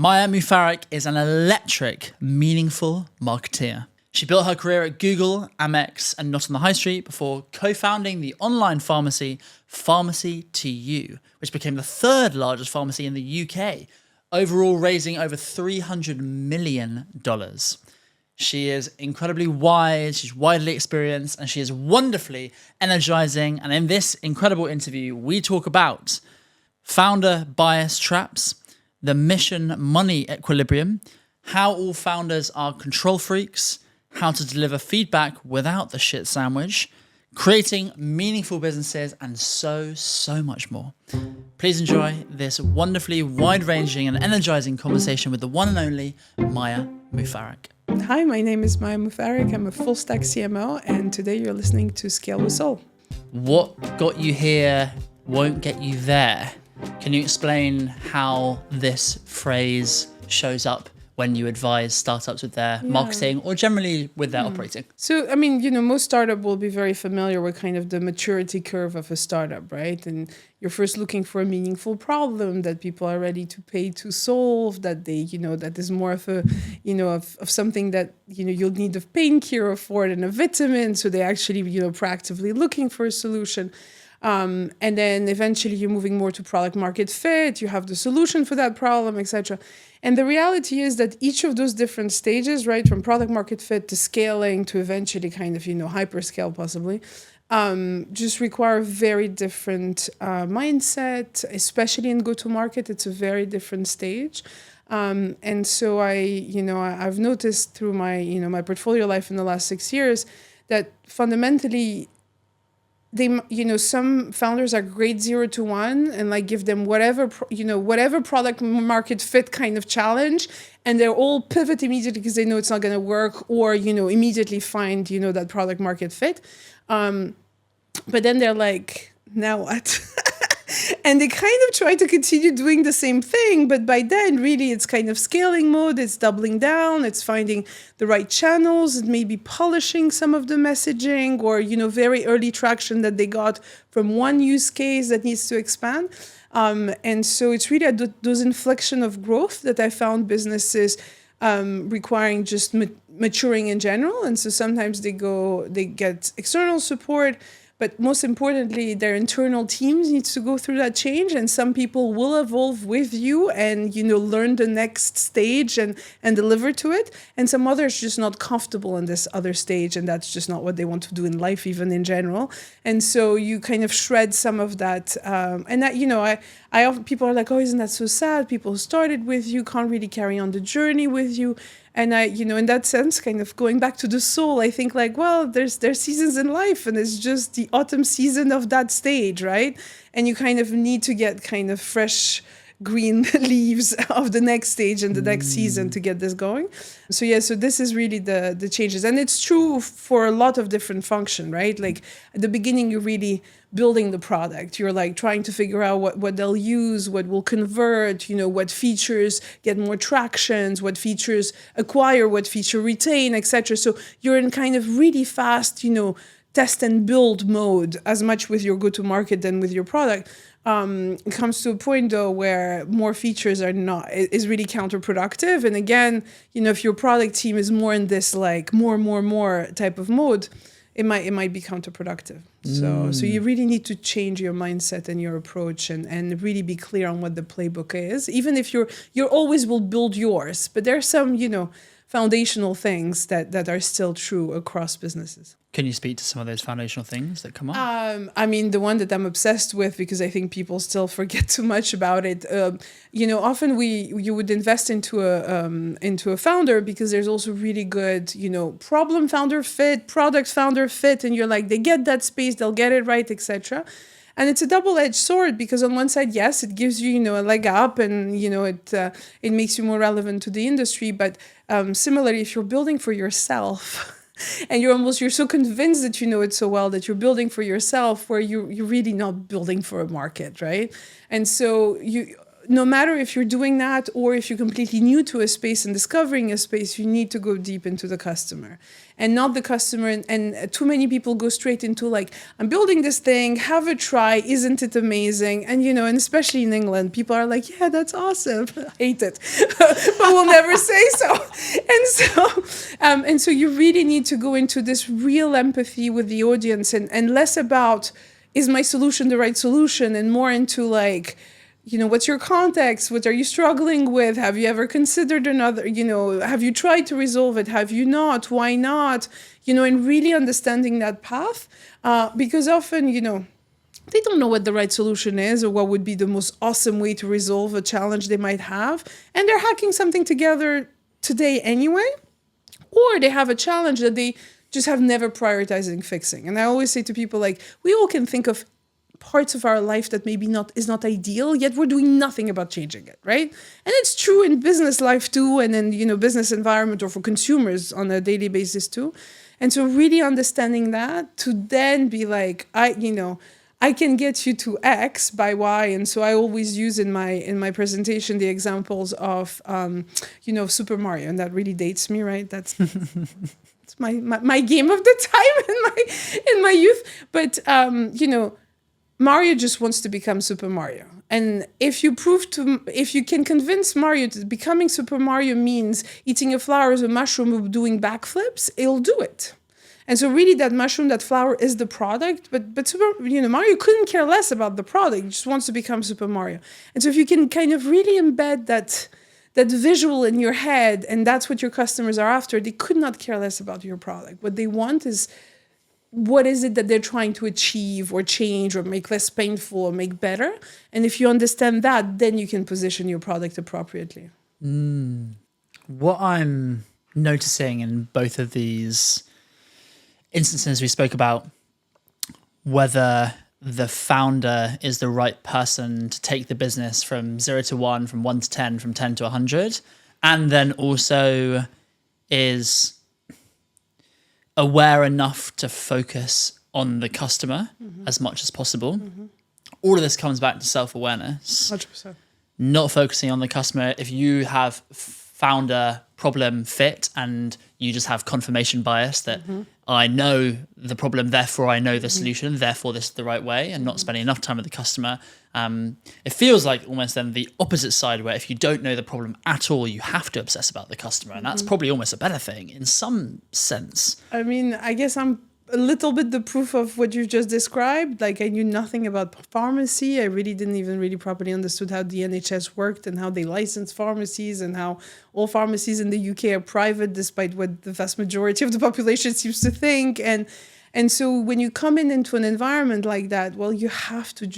Maya Moufarek is an electric, meaningful marketeer. She built her career at Google, Amex, and Not on the High Street before co-founding the online pharmacy Pharmacy to You, which became the third largest pharmacy in the UK, overall raising over $300 million. She is incredibly wise, she's widely experienced, and she is wonderfully energizing. And in this incredible interview, we talk about founder bias traps, the mission money equilibrium, how all founders are control freaks, how to deliver feedback without the shit sandwich, creating meaningful businesses, and so much more. Please enjoy this wonderfully wide-ranging and energizing conversation with the one and only Maya Moufarek. Hi, my name is Maya Moufarek. I'm a full-stack CMO, and today you're listening to Scale with Soul. What got you here won't get you there. Can you explain how this phrase shows up when you advise startups with their marketing or generally with their operating? So, I mean, most startup will be very familiar with kind of the maturity curve of a startup, right? And you're first looking for a meaningful problem that people are ready to pay to solve, that they, that is more of a, of something that, you'll need a pain cure for than a vitamin. So they actually, proactively looking for a solution. And then eventually you're moving more to product market fit, you have the solution for that problem, etc. And the reality is that each of those different stages, right, from product market fit to scaling to eventually kind of, hyperscale possibly, just require very different mindset, especially in go-to-market. It's a very different stage. And so I've noticed through my, my portfolio life in the last 6 years that fundamentally some founders are grade 0 to 1 and give them whatever product market fit kind of challenge. And they're all pivot immediately because they know it's not going to work or, immediately find, that product market fit. But then they're like, now what? And they kind of try to continue doing the same thing. But by then, really, it's kind of scaling mode. It's doubling down. It's finding the right channels. It may be polishing some of the messaging or, very early traction that they got from one use case that needs to expand. And so it's really at those inflection of growth that I found businesses requiring just maturing in general. And so sometimes they get external support. But most importantly, their internal teams need to go through that change. And some people will evolve with you and, learn the next stage and deliver to it. And some others just not comfortable in this other stage. And that's just not what they want to do in life, even in general. And so you kind of shred some of that. And that, I often, people are like, oh, isn't that so sad? People who started with you can't really carry on the journey with you. And I, in that sense, kind of going back to the soul, I think there's seasons in life and it's just the autumn season of that stage, right? And you kind of need to get kind of fresh green leaves of the next stage and the next season to get this going. So this is really the changes. And it's true for a lot of different function, right? Like at the beginning, you're really building the product. You're trying to figure out what they'll use, what will convert, what features get more tractions, what features acquire, what feature retain, etc. So you're in kind of really fast, test and build mode as much with your go-to-market than with your product. It comes to a point though where more features is really counterproductive. And again, if your product team is more in this more type of mode, it might be counterproductive. So you really need to change your mindset and your approach and really be clear on what the playbook is. Even if you're always will build yours, but there's some, foundational things that are still true across businesses. Can you speak to some of those foundational things that come up? I mean, the one that I'm obsessed with, because I think people still forget too much about it. Often you would invest into a founder because there's also really good, problem founder fit, product founder fit, and you're like, they get that space, they'll get it right, etc. And it's a double-edged sword because on one side, yes, it gives you, a leg up and, it makes you more relevant to the industry. But similarly, if you're building for yourself and you're so convinced that you know it so well that you're building for yourself where you're really not building for a market, right? And so no matter if you're doing that or if you're completely new to a space and discovering a space, you need to go deep into the customer and not the customer. And too many people go straight into like, I'm building this thing, have a try, isn't it amazing? And, you know, and especially in England, people are like, yeah, that's awesome. I hate it, but we'll never say so. And so you really need to go into this real empathy with the audience and less about, is my solution the right solution? And more into like, you know, what's your context? What are you struggling with? Have you ever considered another, you know, have you tried to resolve it? Have you not? Why not? You know, and really understanding that path. Because often, you know, they don't know what the right solution is or what would be the most awesome way to resolve a challenge they might have. And they're hacking something together today anyway. Or they have a challenge that they just have never prioritizing fixing. And I always say to people, like, we all can think of parts of our life that maybe is not ideal, yet we're doing nothing about changing it, right? And it's true in business life too, and in, you know, business environment or for consumers on a daily basis too. And so really understanding that to then be like, I can get you to X by Y. And so I always use in my presentation the examples of, you know, Super Mario, and that really dates me, right? That's it's my game of the time in my youth. But you know, Mario just wants to become Super Mario. And if you can convince Mario that becoming Super Mario means eating a flower as a mushroom or doing backflips, he'll do it. And so really that mushroom, that flower is the product, but Mario couldn't care less about the product. He just wants to become Super Mario. And so if you can kind of really embed that visual in your head, and that's what your customers are after, they could not care less about your product. What they want is, what is it that they're trying to achieve or change or make less painful or make better? And if you understand that, then you can position your product appropriately. What I'm noticing in both of these instances we spoke about, whether the founder is the right person to take the business from 0 to 1, from 1 to 10, from 10 to 100, and then also is aware enough to focus on the customer as much as possible. All of this comes back to self-awareness. 100%. Not focusing on the customer. If you have founder problem fit and you just have confirmation bias that I know the problem, therefore I know the solution, therefore this is the right way, and not spending enough time with the customer, it feels like almost then the opposite side, where if you don't know the problem at all, you have to obsess about the customer. And that's probably almost a better thing in some sense. I mean, I guess I'm a little bit the proof of what you just described. Like, I knew nothing about pharmacy. I really didn't even really properly understood how the NHS worked and how they license pharmacies and how all pharmacies in the UK are private, despite what the vast majority of the population seems to think. And so when you come into an environment like that, well, you have to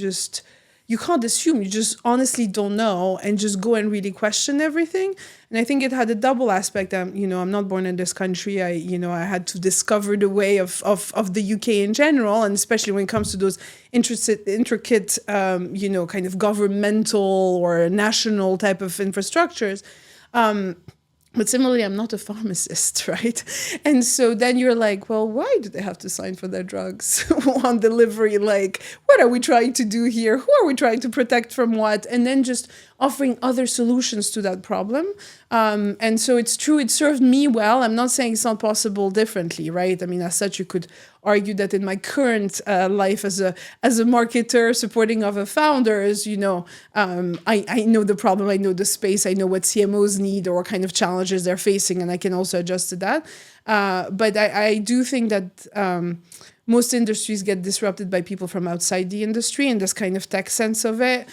you can't assume, you just honestly don't know, and just go and really question everything. And I think it had a double aspect. I'm not born in this country. I had to discover the way of the UK in general, and especially when it comes to those intricate, kind of governmental or national type of infrastructures. But similarly, I'm not a pharmacist, right? And so then you're like, well, why do they have to sign for their drugs on delivery? Like, what are we trying to do here? Who are we trying to protect from what? And then just offering other solutions to that problem. And so it's true, it served me well. I'm not saying it's not possible differently, right? I mean, as such, you could argue that in my current life as a marketer supporting other founders, I know the problem, I know the space, I know what CMOs need or what kind of challenges they're facing, and I can also adjust to that. But I do think that most industries get disrupted by people from outside the industry and this kind of tech sense of it.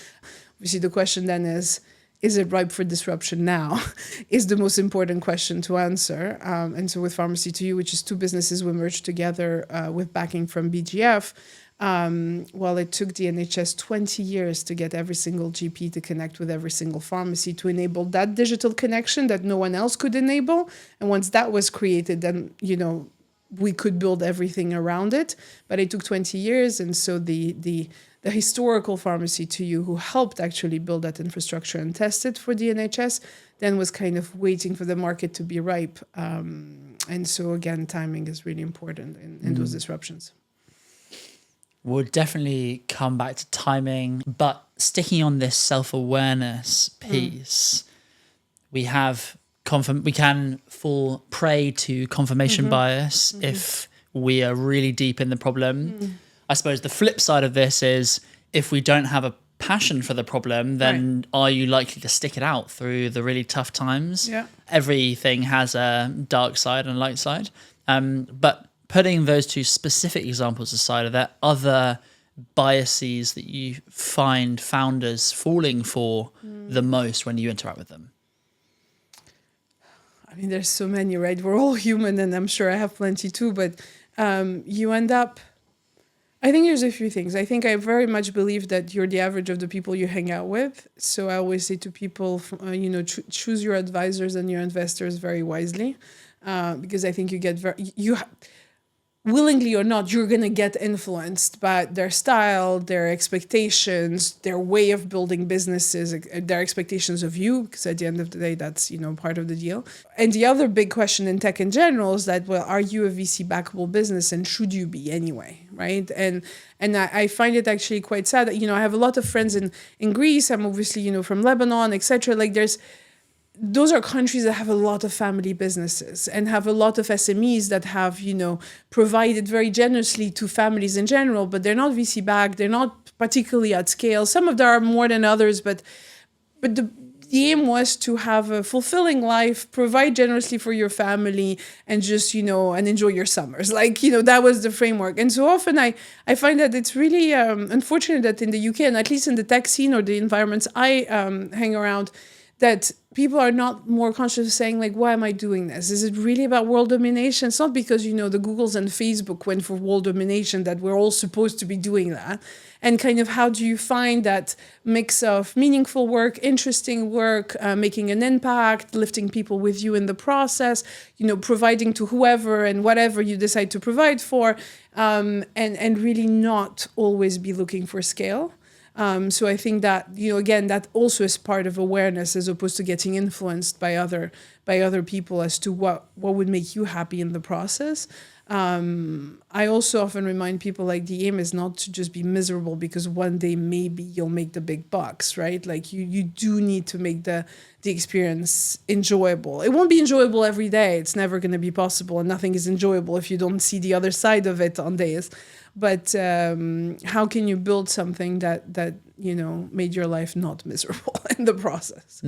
Obviously, the question then is it ripe for disruption now? Is the most important question to answer. And so with Pharmacy to You, which is two businesses we merged together with backing from BGF, it took the NHS 20 years to get every single GP to connect with every single pharmacy to enable that digital connection that no one else could enable. And once that was created, then, we could build everything around it. But it took 20 years. And so the historical Pharmacy to You, who helped actually build that infrastructure and test it for the NHS, then was kind of waiting for the market to be ripe. And so again, timing is really important in those disruptions. We'll definitely come back to timing, but sticking on this self-awareness piece, we can fall prey to confirmation bias if we are really deep in the problem. I suppose the flip side of this is if we don't have a passion for the problem, then are you likely to stick it out through the really tough times? Yeah. Everything has a dark side and light side. But putting those two specific examples aside, are there other biases that you find founders falling for the most when you interact with them? I mean, there's so many, right? We're all human, and I'm sure I have plenty too, but you end up, I think there's a few things. I think I very much believe that you're the average of the people you hang out with. So I always say to people, choose your advisors and your investors very wisely, because I think you get willingly or not, you're going to get influenced by their style, their expectations, their way of building businesses, their expectations of you, because at the end of the day, that's, part of the deal. And the other big question in tech in general is that, well, are you a VC backable business, and should you be anyway, right? And I find it actually quite sad that, I have a lot of friends in Greece. I'm obviously, from Lebanon, etc. Like those are countries that have a lot of family businesses and have a lot of SMEs that have, provided very generously to families in general, but they're not VC backed. They're not particularly at scale. Some of them are more than others, but the aim was to have a fulfilling life, provide generously for your family, and just, and enjoy your summers. That was the framework. And so often I find that it's really unfortunate that in the UK, and at least in the tech scene or the environments I hang around, that people are not more conscious of saying, why am I doing this? Is it really about world domination? It's not because, the Googles and Facebook went for world domination that we're all supposed to be doing that. And kind of how do you find that mix of meaningful work, interesting work, making an impact, lifting people with you in the process, providing to whoever and whatever you decide to provide for, and really not always be looking for scale. So I think that, again, that also is part of awareness as opposed to getting influenced by other people as to what would make you happy in the process. I also often remind people the aim is not to just be miserable because one day maybe you'll make the big bucks, right? You do need to make the experience enjoyable. It won't be enjoyable every day. It's never going to be possible, and nothing is enjoyable if you don't see the other side of it on days. But how can you build something that made your life not miserable in the process?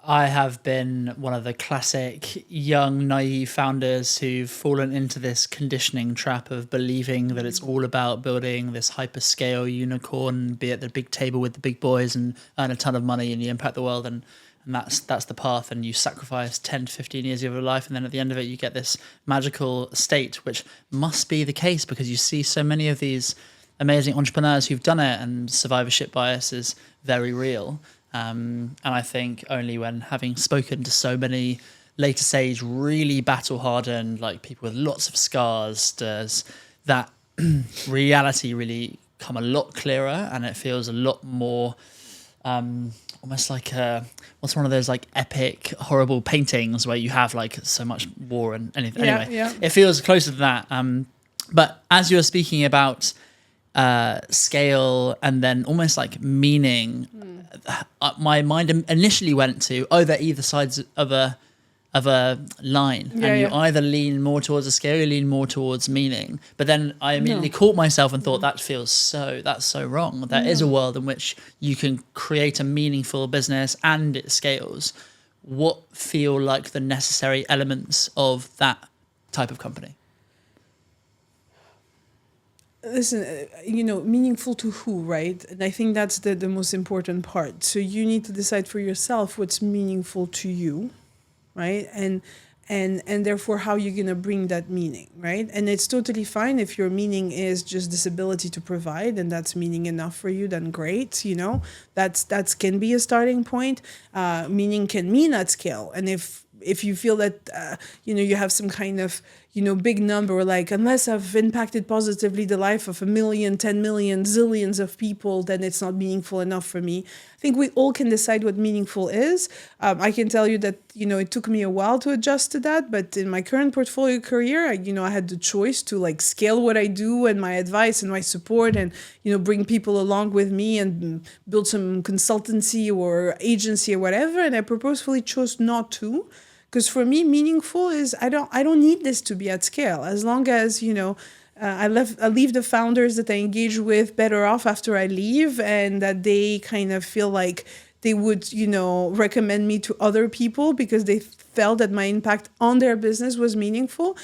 I have been one of the classic young, naive founders who've fallen into this conditioning trap of believing that it's all about building this hyperscale unicorn, be at the big table with the big boys and earn a ton of money and you impact the world. And that's the path, and you sacrifice 10 to 15 years of your life, and then at the end of it you get this magical state, which must be the case because you see so many of these amazing entrepreneurs who've done it, and survivorship bias is very real. And I think only when having spoken to so many later stage, really battle hardened, people with lots of scars, does that reality really come a lot clearer, and it feels a lot more almost like what's one of those epic horrible paintings where you have so much war and anything. Anyway, it feels closer to that. But as you were speaking about scale and then almost meaning, my mind initially went to they're either sides of a line, and you either lean more towards a scale, you lean more towards meaning. But then I immediately caught myself and thought that's so wrong. There is a world in which you can create a meaningful business and it scales. What feel like the necessary elements of that type of company? Listen, meaningful to who, right? And I think that's the most important part. So you need to decide for yourself what's meaningful to you, right? And therefore how you're going to bring that meaning, right? And it's totally fine if your meaning is just this ability to provide, and that's meaning enough for you, then great, that's can be a starting point. Meaning can mean at scale. And if you feel that, you have some kind of, big number, like unless I've impacted positively the life of 1 million, 10 million, zillions of people, then it's not meaningful enough for me. I think we all can decide what meaningful is. I can tell you that, it took me a while to adjust to that, but in my current portfolio career, I had the choice to like scale what I do and my advice and my support and, bring people along with me and build some consultancy or agency or whatever. And I purposefully chose not to. Because for me, meaningful is I don't need this to be at scale. As long as I leave the founders that I engage with better off after I leave, and that they kind of feel like they would recommend me to other people because they felt that my impact on their business was meaningful,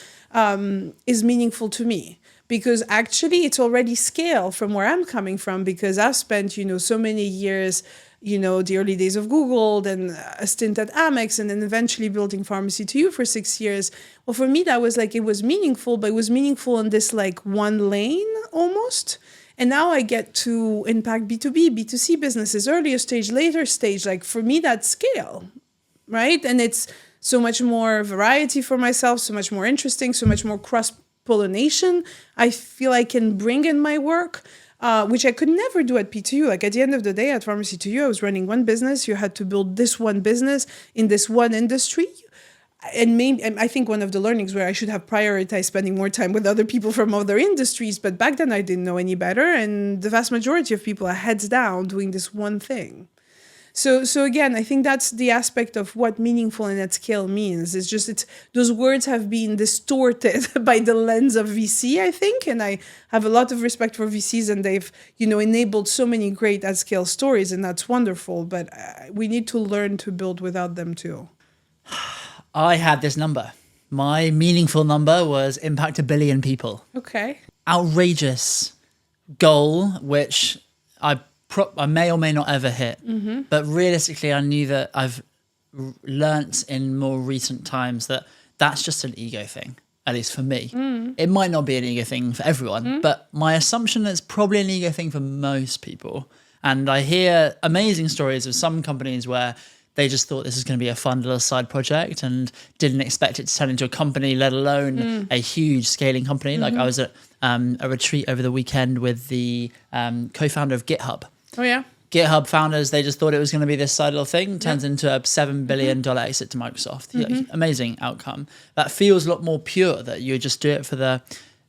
is meaningful to me. Because actually, it's already scale from where I'm coming from. Because I've spent so many years. The early days of Google, then a stint at Amex, and then eventually building Pharmacy to You for 6 years. Well, for me, that was like, it was meaningful, but it was meaningful in this like one lane almost. And now I get to impact B2B, B2C businesses, earlier stage, later stage. Like for me, that's scale, right? And it's so much more variety for myself, so much more interesting, so much more cross-pollination I feel I can bring in my work. Which I could never do at P2U. Like at the end of the day, at Pharmacy to You, I was running one business. You had to build this one business in this one industry. And I think one of the learnings where I should have prioritized spending more time with other people from other industries. But back then I didn't know any better. And the vast majority of people are heads down doing this one thing. So again, I think that's the aspect of what meaningful and at scale means. It's just those words have been distorted by the lens of VC, I think, and I have a lot of respect for VCs, and they've enabled so many great at scale stories, and that's wonderful. But we need to learn to build without them too. I had this number. My meaningful number was impact 1 billion people. Okay. Outrageous goal, which I may or may not ever hit. Mm-hmm. But realistically, I knew that I've learnt in more recent times that that's just an ego thing, at least for me. It might not be an ego thing for everyone, but my assumption is probably an ego thing for most people. And I hear amazing stories of some companies where they just thought this is going to be a fun little side project and didn't expect it to turn into a company, let alone a huge scaling company. Mm-hmm. Like I was at a retreat over the weekend with the co-founder of GitHub. Oh, yeah. GitHub founders, they just thought it was going to be this side little thing, turns into a $7 billion exit to Microsoft. Like, amazing outcome. That feels a lot more pure, that you just do it for the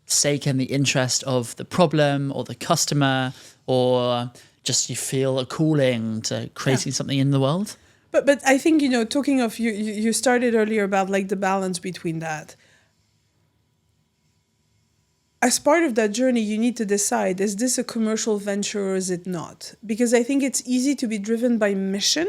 sake and the interest of the problem or the customer, or just you feel a calling to creating something in the world. But I think, talking of, you started earlier about like the balance between that. As part of that journey, you need to decide, is this a commercial venture or is it not? Because I think it's easy to be driven by mission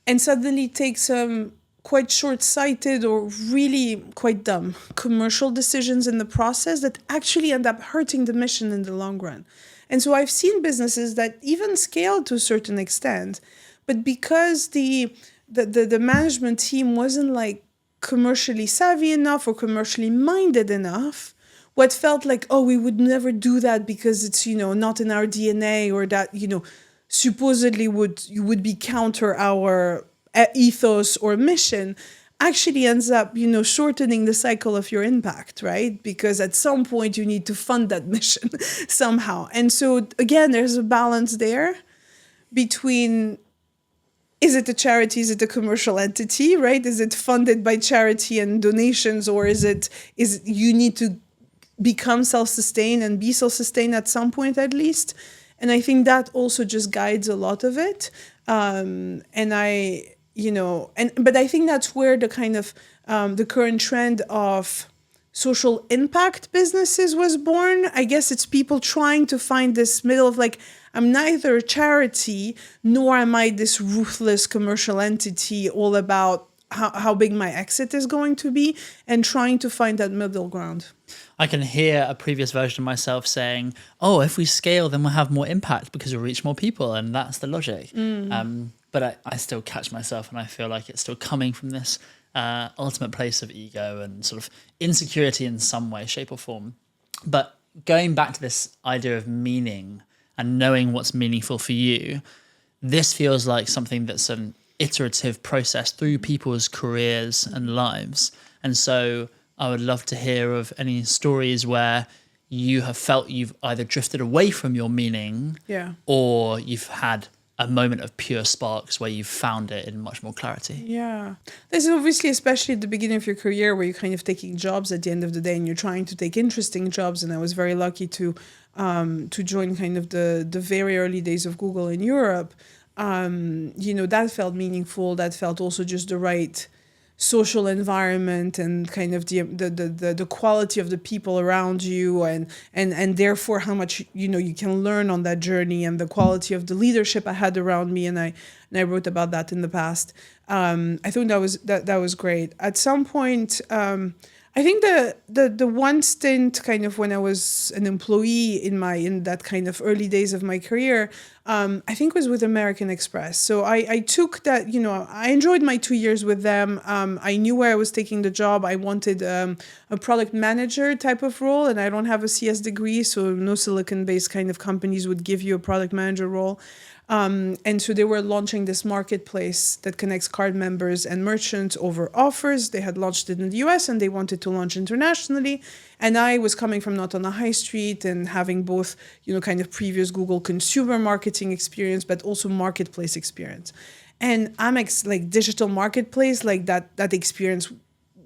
and suddenly take some quite short-sighted or really quite dumb commercial decisions in the process that actually end up hurting the mission in the long run. And so I've seen businesses that even scale to a certain extent, but because the management team wasn't like commercially savvy enough or commercially minded enough, what felt like, oh, we would never do that because it's, not in our DNA, or that, supposedly would be counter our ethos or mission, actually ends up, shortening the cycle of your impact, right? Because at some point you need to fund that mission somehow. And so again, there's a balance there between, is it a charity? Is it a commercial entity, right? Is it funded by charity and donations, or is you need to become self-sustained and be self-sustained at some point at least? And I think that also just guides a lot of it. But I think that's where the kind of the current trend of social impact businesses was born. I guess it's people trying to find this middle of like, I'm neither a charity nor am I this ruthless commercial entity all about how big my exit is going to be, and trying to find that middle ground. I can hear a previous version of myself saying, oh, if we scale, then we'll have more impact because we'll reach more people. And that's the logic. But I still catch myself, and I feel like it's still coming from this ultimate place of ego and sort of insecurity in some way, shape or form. But going back to this idea of meaning and knowing what's meaningful for you, this feels like something that's an iterative process through people's careers and lives. And so I would love to hear of any stories where you have felt you've either drifted away from your meaning or you've had a moment of pure sparks where you've found it in much more clarity. Yeah. This is obviously, especially at the beginning of your career, where you're kind of taking jobs at the end of the day and you're trying to take interesting jobs. And I was very lucky to join kind of the very early days of Google in Europe. That felt meaningful. That felt also just the right social environment and kind of the quality of the people around you and therefore how much you can learn on that journey, and the quality of the leadership I had around me, and I wrote about that in the past. I think that was great. At some point, I think the one stint kind of when I was an employee in that kind of early days of my career, I think was with American Express. So I took that, I enjoyed my 2 years with them. I knew where I was taking the job. I wanted a product manager type of role, and I don't have a CS degree, so no Silicon-based kind of companies would give you a product manager role. And so they were launching this marketplace that connects card members and merchants over offers. They had launched it in the US and they wanted to launch internationally. And I was coming from not on a high street and having both, kind of previous Google consumer marketing experience, but also marketplace experience. And Amex, like digital marketplace, like that experience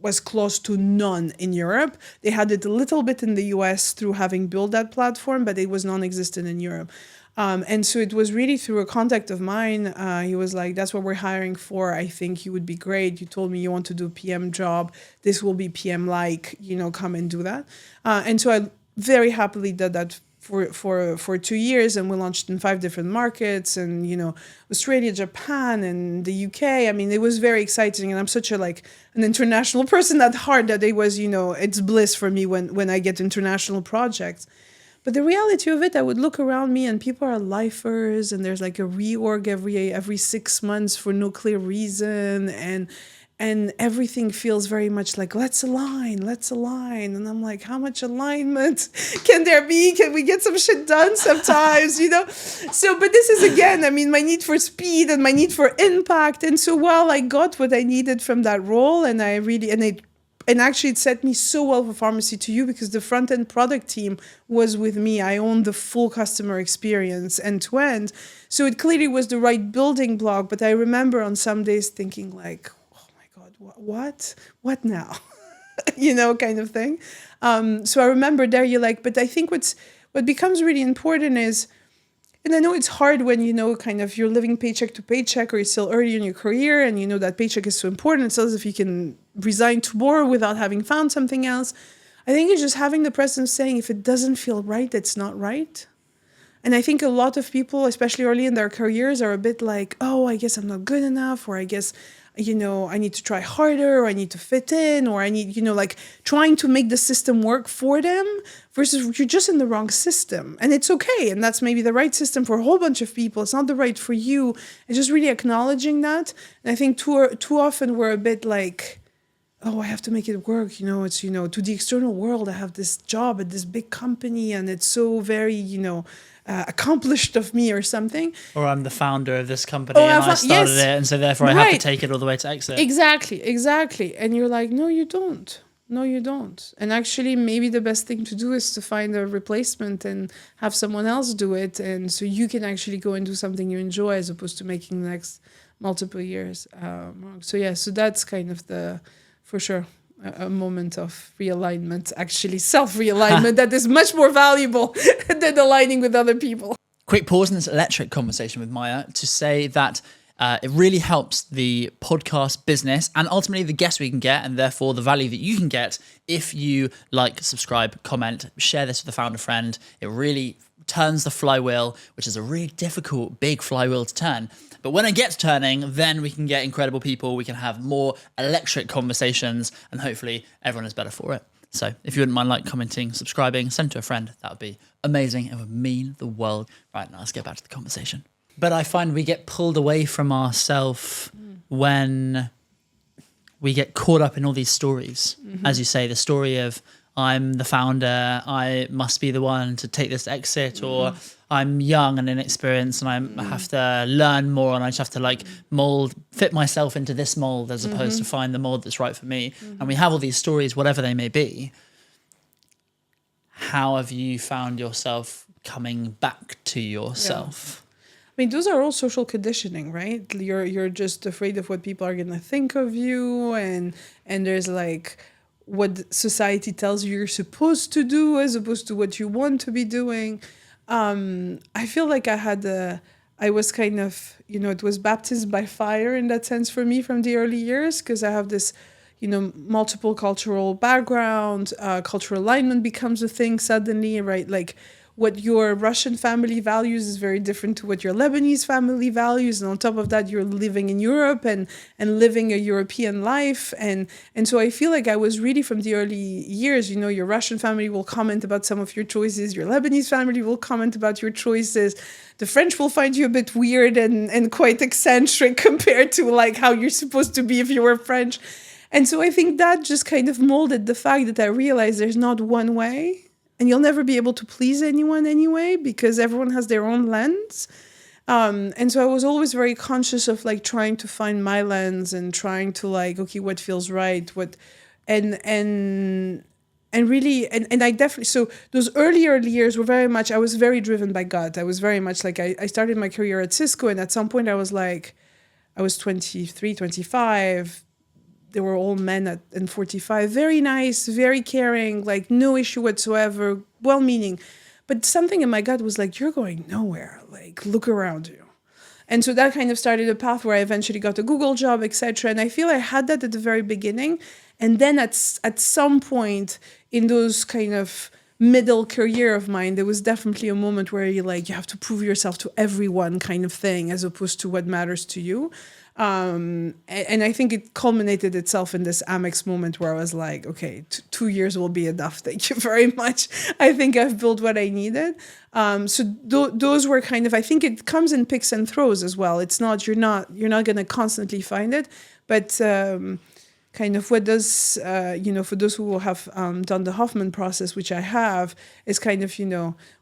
was close to none in Europe. They had it a little bit in the US through having built that platform, but it was non-existent in Europe. And so it was really through a contact of mine. He was like, that's what we're hiring for. I think you would be great. You told me you want to do a PM job. This will be PM-like, come and do that. And so I very happily did that for 2 years, and we launched in 5 different markets, and Australia, Japan, and the UK. I mean, it was very exciting, and I'm such an international person at heart that it was it's bliss for me when I get international projects. But the reality of it, I would look around me and people are lifers, and there's like a reorg every 6 months for no clear reason, and everything feels very much like let's align. And I'm like, how much alignment can there be? Can we get some shit done sometimes, So, but this is again, my need for speed and my need for impact. And so while I got what I needed from that role, and actually, it set me so well for Pharmacy to You because the front-end product team was with me. I owned the full customer experience end-to-end. So it clearly was the right building block. But I remember on some days thinking like, oh my God, what now? Kind of thing. So I remember there you're like, but I think what becomes really important is, and I know it's hard when, kind of you're living paycheck to paycheck or you're still early in your career and that paycheck is so important. It's as if you can resign tomorrow without having found something else. I think it's just having the presence saying if it doesn't feel right, it's not right. And I think a lot of people, especially early in their careers, are a bit like, oh, I guess I'm not good enough, or I guess I need to try harder, or I need to fit in, or I need, trying to make the system work for them versus you're just in the wrong system. And it's okay. And that's maybe the right system for a whole bunch of people. It's not the right for you. And just really acknowledging that. And I think too often we're a bit like, oh, I have to make it work. It's, to the external world, I have this job at this big company and it's so very, accomplished of me or something. Or I'm the founder of this company and I started it, and so therefore I have to take it all the way to exit. Exactly. And you're like, no, you don't. And actually, maybe the best thing to do is to find a replacement and have someone else do it. And so you can actually go and do something you enjoy as opposed to making the next multiple years. So that's kind of for sure, a moment of realignment, actually self-realignment that is much more valuable than aligning with other people. Quick pause in this electric conversation with Maya to say that it really helps the podcast business and ultimately the guests we can get, and therefore the value that you can get if you like, subscribe, comment, share this with a founder friend. It really turns the flywheel, which is a really difficult, big flywheel to turn. But when it gets turning, then we can get incredible people. We can have more electric conversations, and hopefully everyone is better for it. So if you wouldn't mind commenting, subscribing, send to a friend, that would be amazing. It would mean the world. Right, now let's get back to the conversation. But I find we get pulled away from ourselves when we get caught up in all these stories. Mm-hmm. As you say, the story of I'm the founder, I must be the one to take this exit, or I'm young and inexperienced and I have to learn more and I just have to like fit myself into this mold as opposed to find the mold that's right for me. And we have all these stories, whatever they may be. How have you found yourself coming back to yourself? I mean, those are all social conditioning, right? You're just afraid of what people are gonna think of you, and there's like what society tells you you're supposed to do as opposed to what you want to be doing. I feel like I was kind of, it was baptized by fire in that sense for me from the early years, because I have this, multiple cultural background, cultural alignment becomes a thing suddenly, right? Like what your Russian family values is very different to what your Lebanese family values. And on top of that, you're living in Europe and living a European life. And so I feel like I was really from the early years, your Russian family will comment about some of your choices. Your Lebanese family will comment about your choices. The French will find you a bit weird and quite eccentric compared to like how you're supposed to be if you were French. And so I think that just kind of molded the fact that I realized there's not one way. And you'll never be able to please anyone anyway, because everyone has their own lens. And so I was always very conscious of like trying to find my lens and trying to like, okay, what feels right, and really, and I definitely, so those early years were very much, I was very driven by gut. I was very much like, I started my career at Cisco, and at some point I was 23, 25. They were all men and 45, very nice, very caring, like no issue whatsoever, well-meaning. But something in my gut was like, you're going nowhere, like look around you. And so that kind of started a path where I eventually got a Google job, etc. And I feel I had that at the very beginning. And then at some point in those kind of middle career of mine, there was definitely a moment where you have to prove yourself to everyone kind of thing, as opposed to what matters to you. And I think it culminated itself in this Amex moment where I was like, okay, 2 years will be enough. Thank you very much. I think I've built what I needed. So those were kind of, I think it comes in picks and throws as well. It's not, you're not going to constantly find it, but kind of what does, for those who have done the Hoffman process, which I have, is kind of,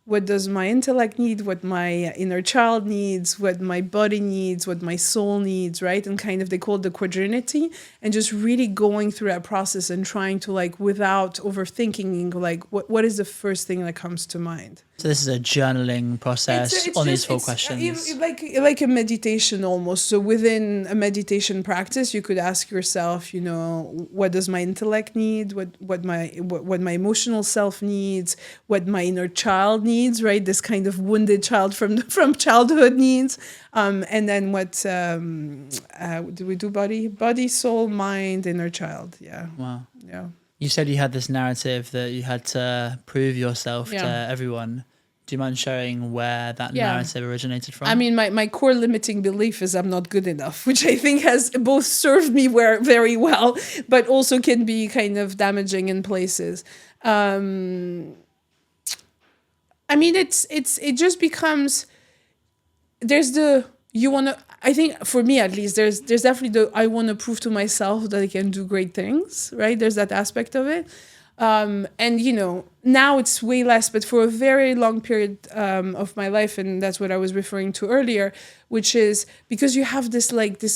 what does my intellect need, what my inner child needs, what my body needs, what my soul needs, right? And kind of, they call it the quadrinity, and just really going through that process and trying to without overthinking, what is the first thing that comes to mind. So this is a journaling process on these 4 questions. Like a meditation almost. So within a meditation practice, you could ask yourself, what does my intellect need? What my emotional self needs? What my inner child needs? Right, this kind of wounded child from childhood needs. And then what do we do? Body, soul, mind, inner child. Yeah. Wow. Yeah. You said you had this narrative that you had to prove yourself to everyone. Do you mind sharing where that narrative originated from? I mean, my core limiting belief is I'm not good enough, which I think has both served me very well, but also can be kind of damaging in places. I mean, it just becomes, I think for me at least, there's definitely I want to prove to myself that I can do great things, right? There's that aspect of it. And, now it's way less, but for a very long period of my life, and that's what I was referring to earlier, which is because you have this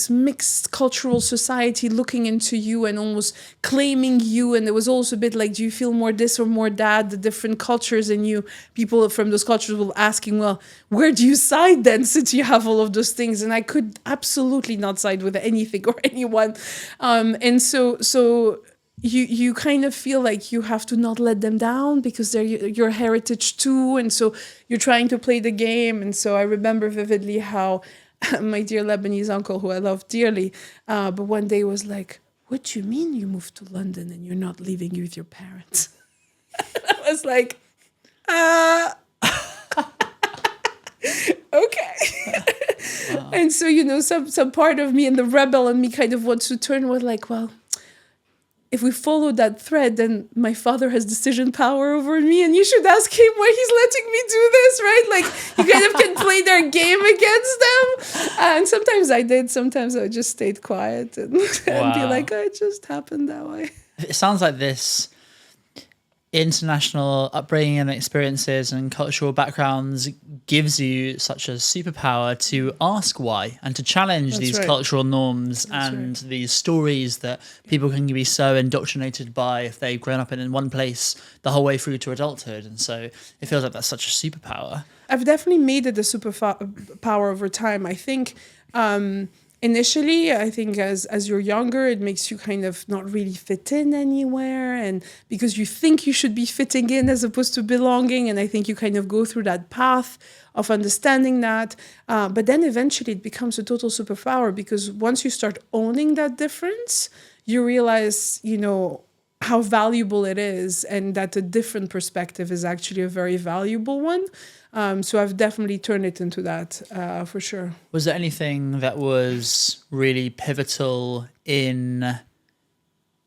mixed cultural society looking into you and almost claiming you. And it was also a bit like, do you feel more this or more that? The different cultures in you, people from those cultures will asking, well, where do you side then, since you have all of those things? And I could absolutely not side with anything or anyone. And so you kind of feel like you have to not let them down because they're your heritage too. And so you're trying to play the game. And so I remember vividly how my dear Lebanese uncle, who I love dearly, but one day was like, what do you mean you moved to London and you're not living with your parents? I was like, okay. Wow. And so, some part of me and the rebel in me kind of wants to turn was like, well, if we follow that thread, then my father has decision power over me, and you should ask him why he's letting me do this, right? Like, you kind of can play their game against them. And sometimes I did. Sometimes I just stayed quiet and be like, oh, it just happened that way. It sounds like this international upbringing and experiences and cultural backgrounds gives you such a superpower to ask why and to challenge these right. cultural norms and these stories that people can be so indoctrinated by if they've grown up in one place the whole way through to adulthood. And so it feels like that's such a superpower. I've definitely made it a superpower over time. I think initially, I think as you're younger, it makes you kind of not really fit in anywhere, and because you think you should be fitting in as opposed to belonging. And I think you kind of go through that path of understanding that. But then eventually it becomes a total superpower, because once you start owning that difference, you realize, how valuable it is, and that a different perspective is actually a very valuable one. So I've definitely turned it into that, for sure. Was there anything that was really pivotal in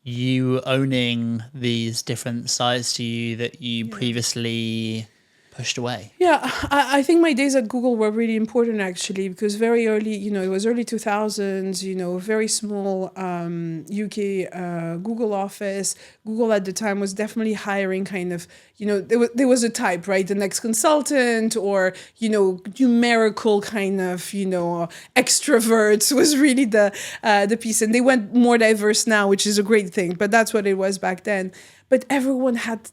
you owning these different sides to you that you previously pushed away? Yeah, I think my days at Google were really important, actually, because very early, it was early 2000s, very small UK Google office. Google at the time was definitely hiring kind of, there was a type, right? The next consultant, or, numerical kind of, extroverts was really the piece. And they went more diverse now, which is a great thing, but that's what it was back then. But everyone had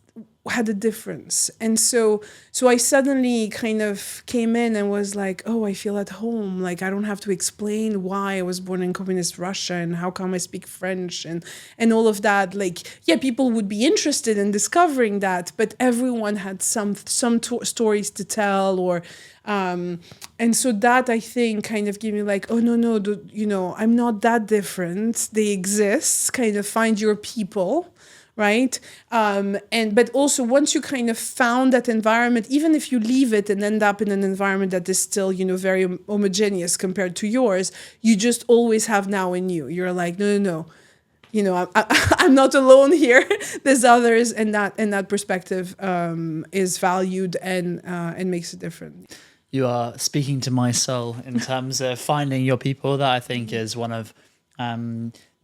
a difference. And so I suddenly kind of came in and was like, oh, I feel at home. Like, I don't have to explain why I was born in communist Russia and how come I speak French and all of that. Like, yeah, people would be interested in discovering that, but everyone had some stories to tell, or and so that, I think, kind of gave me like, oh, no, I'm not that different. They exist. Kind of find your people. Right. But also, once you kind of found that environment, even if you leave it and end up in an environment that is still, very homogeneous compared to yours, you just always have now in you. You're like, no. I'm not alone here. There's others, and that perspective is valued and makes a difference. You are speaking to my soul in terms of finding your people. That I think is one of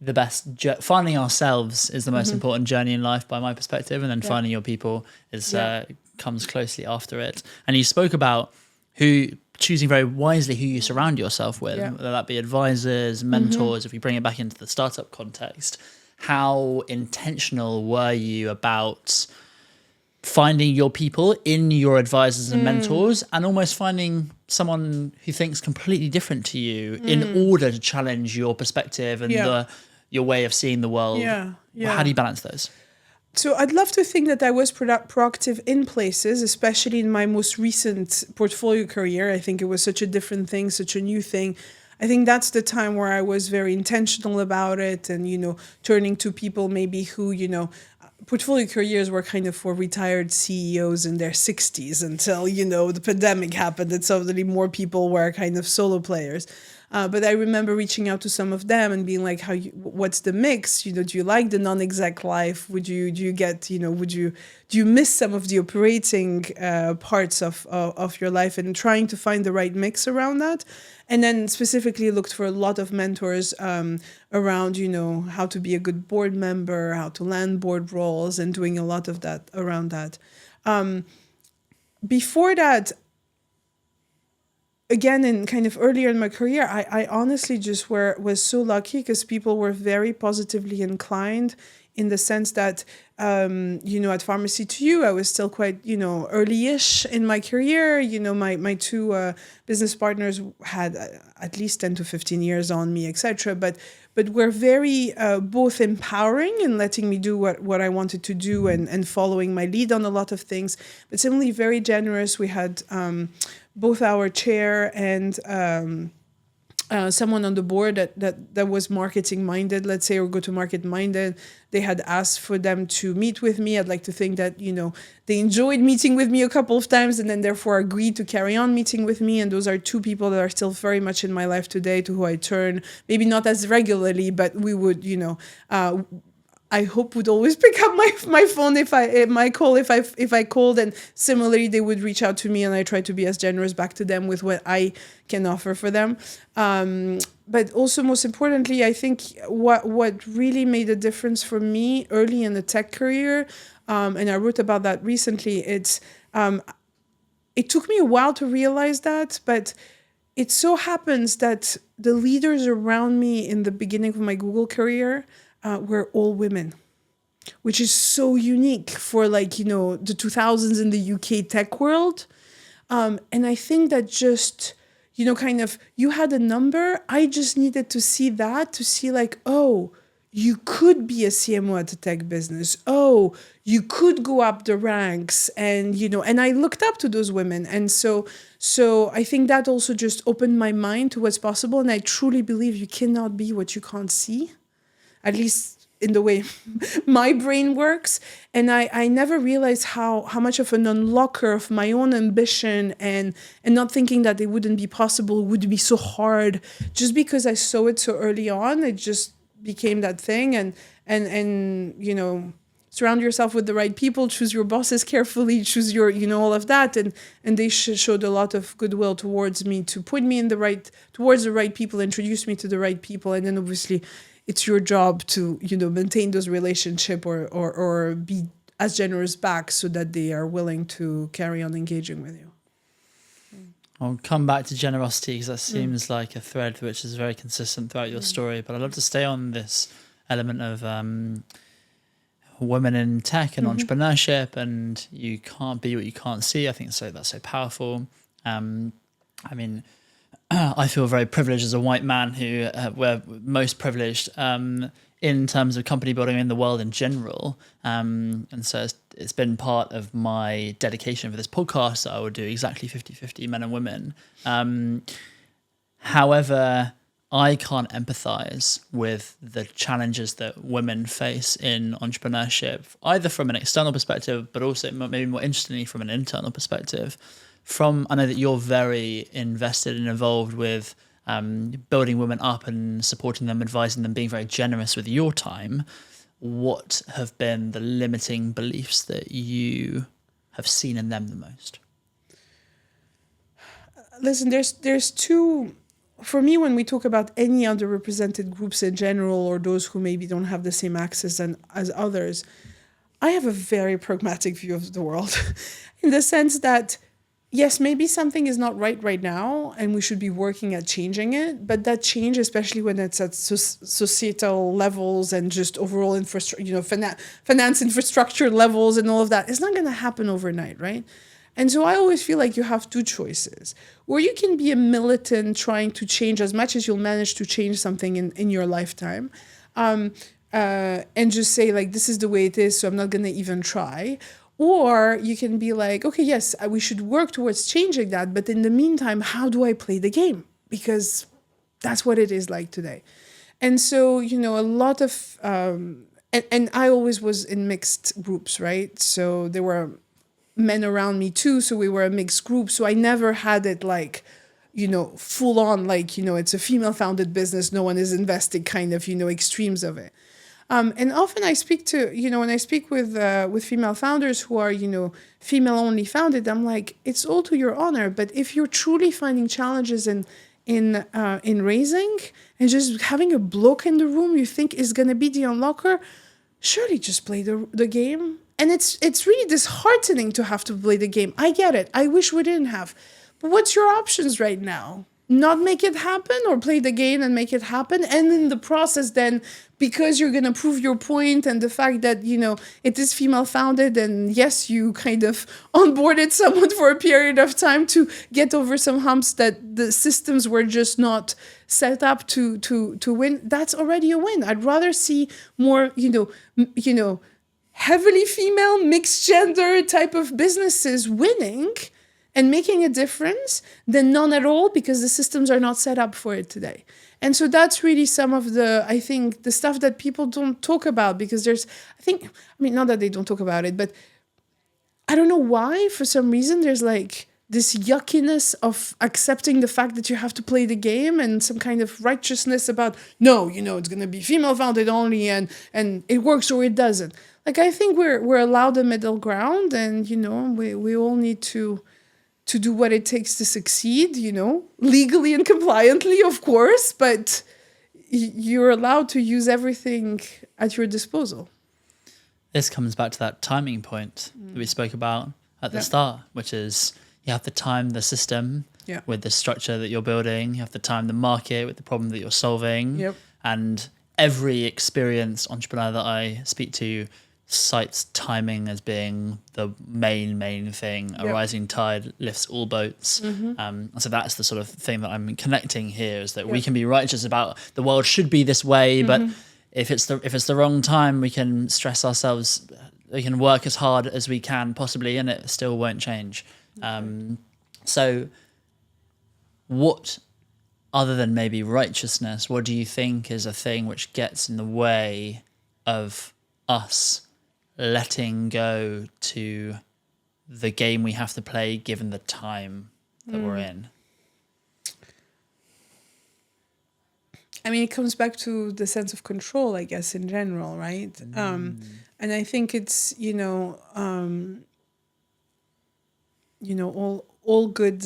the best. Finding ourselves is the most important journey in life, by my perspective, and then finding your people is comes closely after it. And you spoke about choosing very wisely who you surround yourself with, whether that be advisors, mentors. If we bring it back into the startup context, how intentional were you about finding your people in your advisors and mentors, and almost finding someone who thinks completely different to you in order to challenge your perspective and your way of seeing the world? How do you balance those? So I'd love to think that I was proactive in places, especially in my most recent portfolio career. I think it was such a different thing, such a new thing. I think that's the time where I was very intentional about it, and, turning to people maybe who, portfolio careers were kind of for retired CEOs in their 60s until, the pandemic happened, and suddenly more people were kind of solo players. But I remember reaching out to some of them and being like, what's the mix? Do you like the non-exec life? Do you miss some of the operating parts of your life, and trying to find the right mix around that? And then specifically looked for a lot of mentors around, how to be a good board member, how to land board roles, and doing a lot of that around that. Before that, again, in kind of earlier in my career, I honestly just was so lucky, because people were very positively inclined, in the sense that, at Pharmacy to You, I was still quite, early-ish in my career. My two business partners had at least 10 to 15 years on me, etc. But were very both empowering and letting me do what I wanted to do, and following my lead on a lot of things, but similarly very generous. We had both our chair and someone on the board that was marketing minded, let's say, or go-to-market minded. They had asked for them to meet with me. I'd like to think that, they enjoyed meeting with me a couple of times, and then therefore agreed to carry on meeting with me. And those are two people that are still very much in my life today, to who I turn, maybe not as regularly, but we would, I hope would always pick up my phone if I called, and similarly they would reach out to me, and I try to be as generous back to them with what I can offer for them. But also, most importantly, I think what really made a difference for me early in the tech career and I wrote about that recently. It took me a while to realize that, but it so happens that the leaders around me in the beginning of my Google career were all women, which is so unique for the 2000s in the UK tech world. And I think that just, you had a number. I just needed to see that, to see oh, you could be a CMO at a tech business. Oh, you could go up the ranks. And, and I looked up to those women. And so I think that also just opened my mind to what's possible. And I truly believe you cannot be what you can't see, at least in the way my brain works. And I never realized how much of an unlocker of my own ambition and not thinking that it wouldn't be possible would be so hard. Just because I saw it so early on, it just became that thing. And surround yourself with the right people, choose your bosses carefully, choose your, all of that. And they showed a lot of goodwill towards me to point me towards the right people, introduce me to the right people. And then obviously it's your job to, maintain those relationships or be as generous back so that they are willing to carry on engaging with you. I'll come back to generosity because that seems like a thread which is very consistent throughout your story. But I'd love to stay on this element of women in tech and entrepreneurship, and you can't be what you can't see. I think that's so powerful. I feel very privileged as a white man who we're most privileged in terms of company building in the world in general. And so it's been part of my dedication for this podcast that I would do exactly 50-50 men and women. However, I can't empathize with the challenges that women face in entrepreneurship, either from an external perspective, but also maybe more interestingly from an internal perspective. I know that you're very invested and involved with building women up and supporting them, advising them, being very generous with your time. What have been the limiting beliefs that you have seen in them the most? Listen, there's two. For me, when we talk about any underrepresented groups in general, or those who maybe don't have the same access as others, I have a very pragmatic view of the world in the sense that, yes, maybe something is not right now and we should be working at changing it. But that change, especially when it's at societal levels and just overall infrastructure, finance infrastructure levels and all of that, it's not going to happen overnight, right? And so I always feel like you have two choices. Or you can be a militant trying to change as much as you'll manage to change something in your lifetime. And just say, this is the way it is, so I'm not going to even try. Or you can be like, okay, yes, we should work towards changing that. But in the meantime, how do I play the game? Because that's what it is like today. And so, a lot of, and I always was in mixed groups, right? So there were men around me too. So we were a mixed group. So I never had it full on, it's a female founded business. No one is investing kind of, extremes of it. And often I speak to, when I speak with female founders who are, female only founded, I'm like, it's all to your honor. But if you're truly finding challenges in raising and just having a bloke in the room you think is going to be the unlocker, surely just play the game. And it's really disheartening to have to play the game. I get it. I wish we didn't have. But what's your options right now? Not make it happen, or play the game and make it happen? And in the process then, because you're going to prove your point and the fact that, it is female founded, and yes, you kind of onboarded someone for a period of time to get over some humps that the systems were just not set up to win. That's already a win. I'd rather see more, heavily female, mixed gender type of businesses winning and making a difference than none at all, because the systems are not set up for it today. And so that's really some of I think, the stuff that people don't talk about, because not that they don't talk about it, but I don't know why, for some reason, there's this yuckiness of accepting the fact that you have to play the game, and some kind of righteousness about, no, it's going to be female founded only, and it works or it doesn't. I think we're allowed a middle ground, and, we all need to do what it takes to succeed, legally and compliantly, of course, but you're allowed to use everything at your disposal. This comes back to that timing point that we spoke about at the Yeah. start, which is you have to time the system Yeah. with the structure that you're building. You have to time the market with the problem that you're solving. Yep. And every experienced entrepreneur that I speak to cites timing as being the main thing. A Yep. rising tide lifts all boats. So that's the sort of thing that I'm connecting here, is that we Yep. can be righteous about the world should be this way, but if it's the wrong time, we can stress ourselves. We can work as hard as we can possibly, and it still won't change. So, what, other than maybe righteousness, what do you think is a thing which gets in the way of us letting go to the game we have to play, given the time that we're in? I mean, it comes back to the sense of control, I guess, in general, right? And I think it's, all good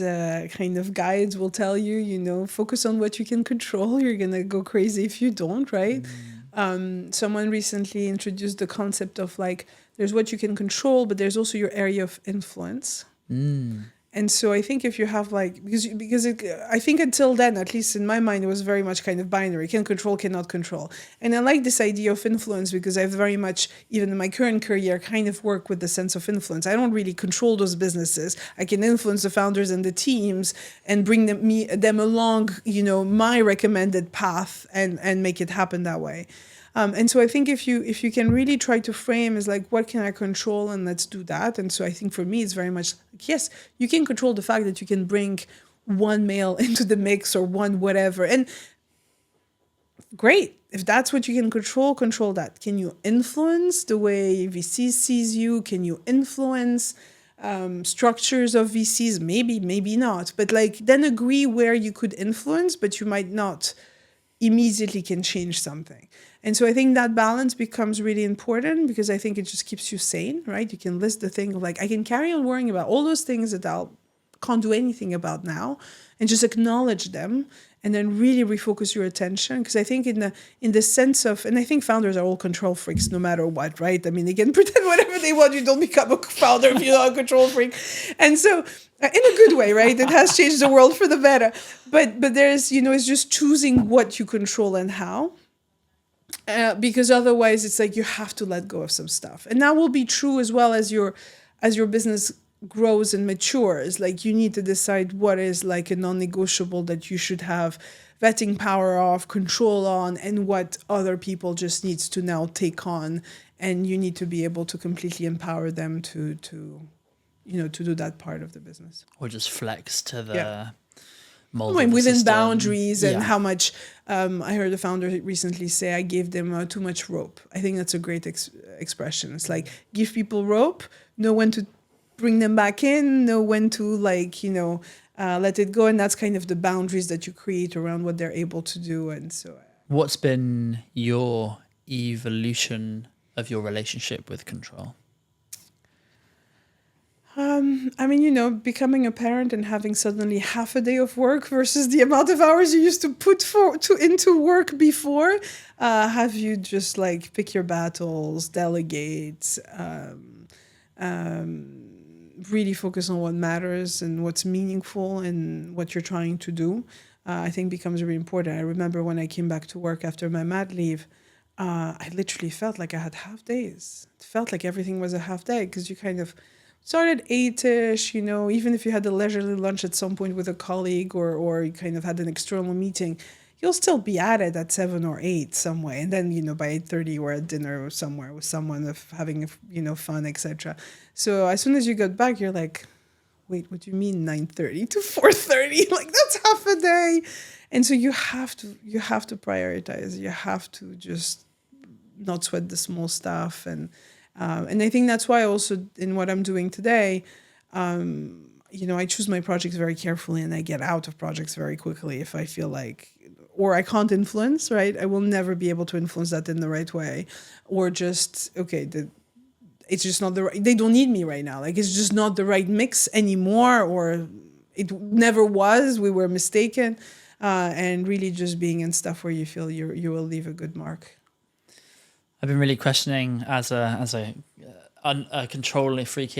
kind of guides will tell you, focus on what you can control. You're gonna go crazy if you don't, right? Someone recently introduced the concept of like, there's what you can control, but there's also your area of influence. And so I think if you have like, I think until then, at least in my mind, it was very much kind of binary, can control, cannot control. And I like this idea of influence because I've very much, even in my current career, kind of work with the sense of influence. I don't really control those businesses. I can influence the founders and the teams and bring them along, my recommended path and make it happen that way. And so I think if you can really try to frame as like, what can I control, and let's do that. And so I think for me, it's very much like, yes, you can control the fact that you can bring one male into the mix or one whatever. And great. If that's what you can control that. Can you influence the way VCs sees you? Can you influence structures of VCs? Maybe not. But like, then agree where you could influence, but you might not immediately can change something. And so I think that balance becomes really important because I think it just keeps you sane, right? You can list the thing of like, I can carry on worrying about all those things that I can't do anything about now, and just acknowledge them and then really refocus your attention. Because I think in the sense of, and I think founders are all control freaks no matter what, right? I mean, they can pretend whatever they want. You don't become a founder if you're not a control freak. And so in a good way, right? It has changed the world for the better. But there's, it's just choosing what you control and how. Because otherwise it's like you have to let go of some stuff. And that will be true as well as your business grows and matures. Like you need to decide what is like a non-negotiable that you should have vetting power of, control on, and what other people just needs to now take on. And you need to be able to completely empower them to do that part of the business. Or just flex to the... Yeah. mold of the Within system. boundaries and Yeah. how much, I heard a founder recently say, I gave them too much rope. I think that's a great expression. It's like, give people rope, know when to bring them back in, know when to let it go. And that's kind of the boundaries that you create around what they're able to do. And so. What's been your evolution of your relationship with control? I mean, becoming a parent and having suddenly half a day of work versus the amount of hours you used to put into work before. Have you just like pick your battles, delegate, really focus on what matters and what's meaningful and what you're trying to do, I think becomes really important. I remember when I came back to work after my mat leave, I literally felt like I had half days. It felt like everything was a half day because you kind of started 8-ish, even if you had a leisurely lunch at some point with a colleague or you kind of had an external meeting, you'll still be at it at 7 or 8 some way. And then, by 8:30 we're at dinner somewhere with someone of having, fun, etc. So as soon as you got back, you're like, wait, what do you mean 9:30 to 4:30? Like that's half a day. And so you have to prioritize. You have to just not sweat the small stuff. And I think that's why also in what I'm doing today, I choose my projects very carefully and I get out of projects very quickly if I feel like, or I can't influence, right? I will never be able to influence that in the right way. Or just, it's just not they don't need me right now. Like it's just not the right mix anymore, or it never was, we were mistaken. And really just being in stuff where you feel you will leave a good mark. I've been really questioning as a freak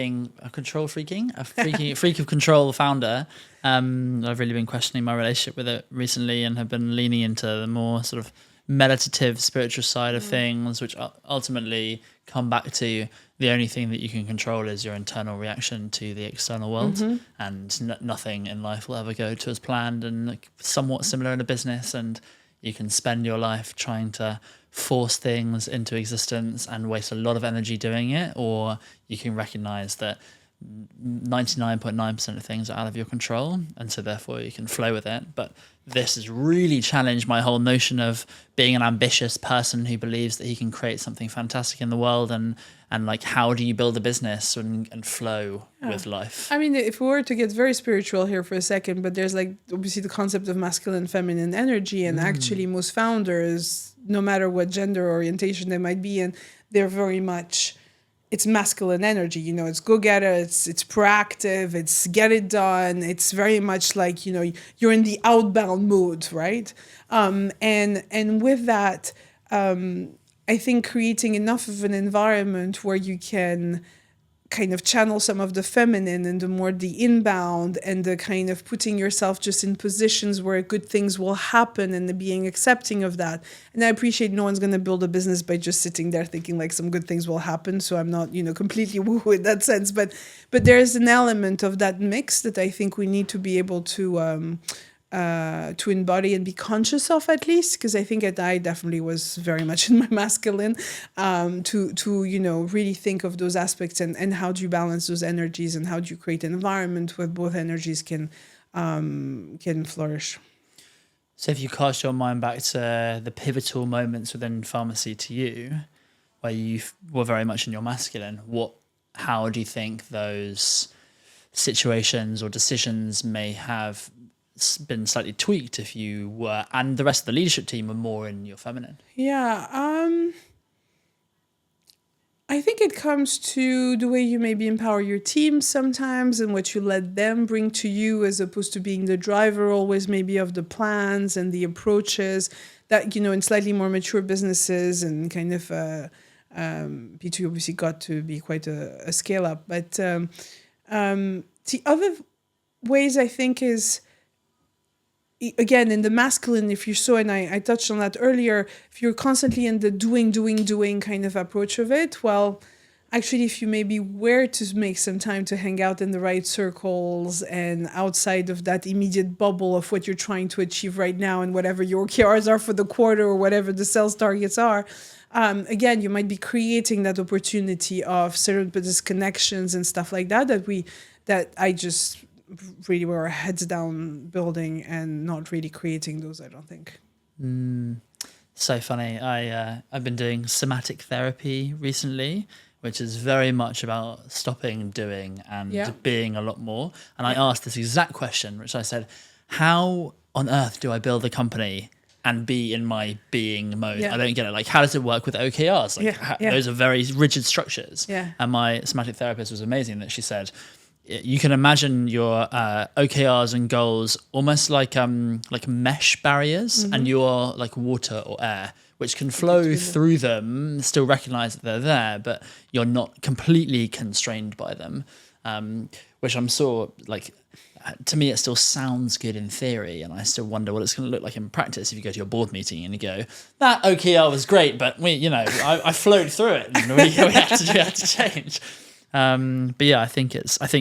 of control founder. I've really been questioning my relationship with it recently, and have been leaning into the more sort of meditative, spiritual side of things, which ultimately come back to the only thing that you can control is your internal reaction to the external world, and nothing in life will ever go to as planned. And like, somewhat similar in a business, and you can spend your life trying to force things into existence and waste a lot of energy doing it, or you can recognize that 99.9% of things are out of your control, and so therefore you can flow with it. But this has really challenged my whole notion of being an ambitious person who believes that he can create something fantastic in the world, and like, how do you build a business and flow with life? I mean, if we were to get very spiritual here for a second, but there's like obviously the concept of masculine, feminine energy, and actually most founders, no matter what gender orientation they might be in, they're very much, it's masculine energy, you know, it's go-getter, it's proactive, it's get it done. It's very much like, you know, you're in the outbound mode, right? And with that, I think creating enough of an environment where you can kind of channel some of the feminine and the more the inbound, and the kind of putting yourself just in positions where good things will happen, and the being accepting of that. And I appreciate no one's going to build a business by just sitting there thinking like some good things will happen. So I'm not, you know, completely woo in that sense, but there's an element of that mix that I think we need to be able to embody and be conscious of, at least, because I think I definitely was very much in my masculine, to you know, really think of those aspects, and how do you balance those energies, and how do you create an environment where both energies can flourish. So if you cast your mind back to the pivotal moments within pharmacy to you, where you were very much in your masculine, how do you think those situations or decisions may have been slightly tweaked if you were, and the rest of the leadership team were more in your feminine? Yeah, I think it comes to the way you maybe empower your team sometimes, and what you let them bring to you, as opposed to being the driver always maybe of the plans and the approaches that, you know, in slightly more mature businesses and kind of P2 obviously got to be quite a scale up. But the other ways I think is, again, in the masculine, if you're so, and I touched on that earlier, if you're constantly in the doing kind of approach of it, well, actually, if you maybe were to make some time to hang out in the right circles and outside of that immediate bubble of what you're trying to achieve right now, and whatever your OKRs are for the quarter, or whatever the sales targets are, again, you might be creating that opportunity of serendipitous connections and stuff like that, that I just really were heads down building, and not really creating those, I don't think. So funny. I've been doing somatic therapy recently, which is very much about stopping doing and being a lot more. And I asked this exact question, which I said, how on earth do I build a company and be in my being mode? I don't get it. Like, how does it work with OKRs? Like, those are very rigid structures. And my somatic therapist was amazing, that she said, you can imagine your OKRs and goals almost like mesh barriers, and you're like water or air, which can flow through them, still recognize that they're there, but you're not completely constrained by them, which I'm sure, like, to me, it still sounds good in theory, and I still wonder what it's going to look like in practice if you go to your board meeting and you go, that OKR was great, but I flowed through it, and we had to change. But yeah, I think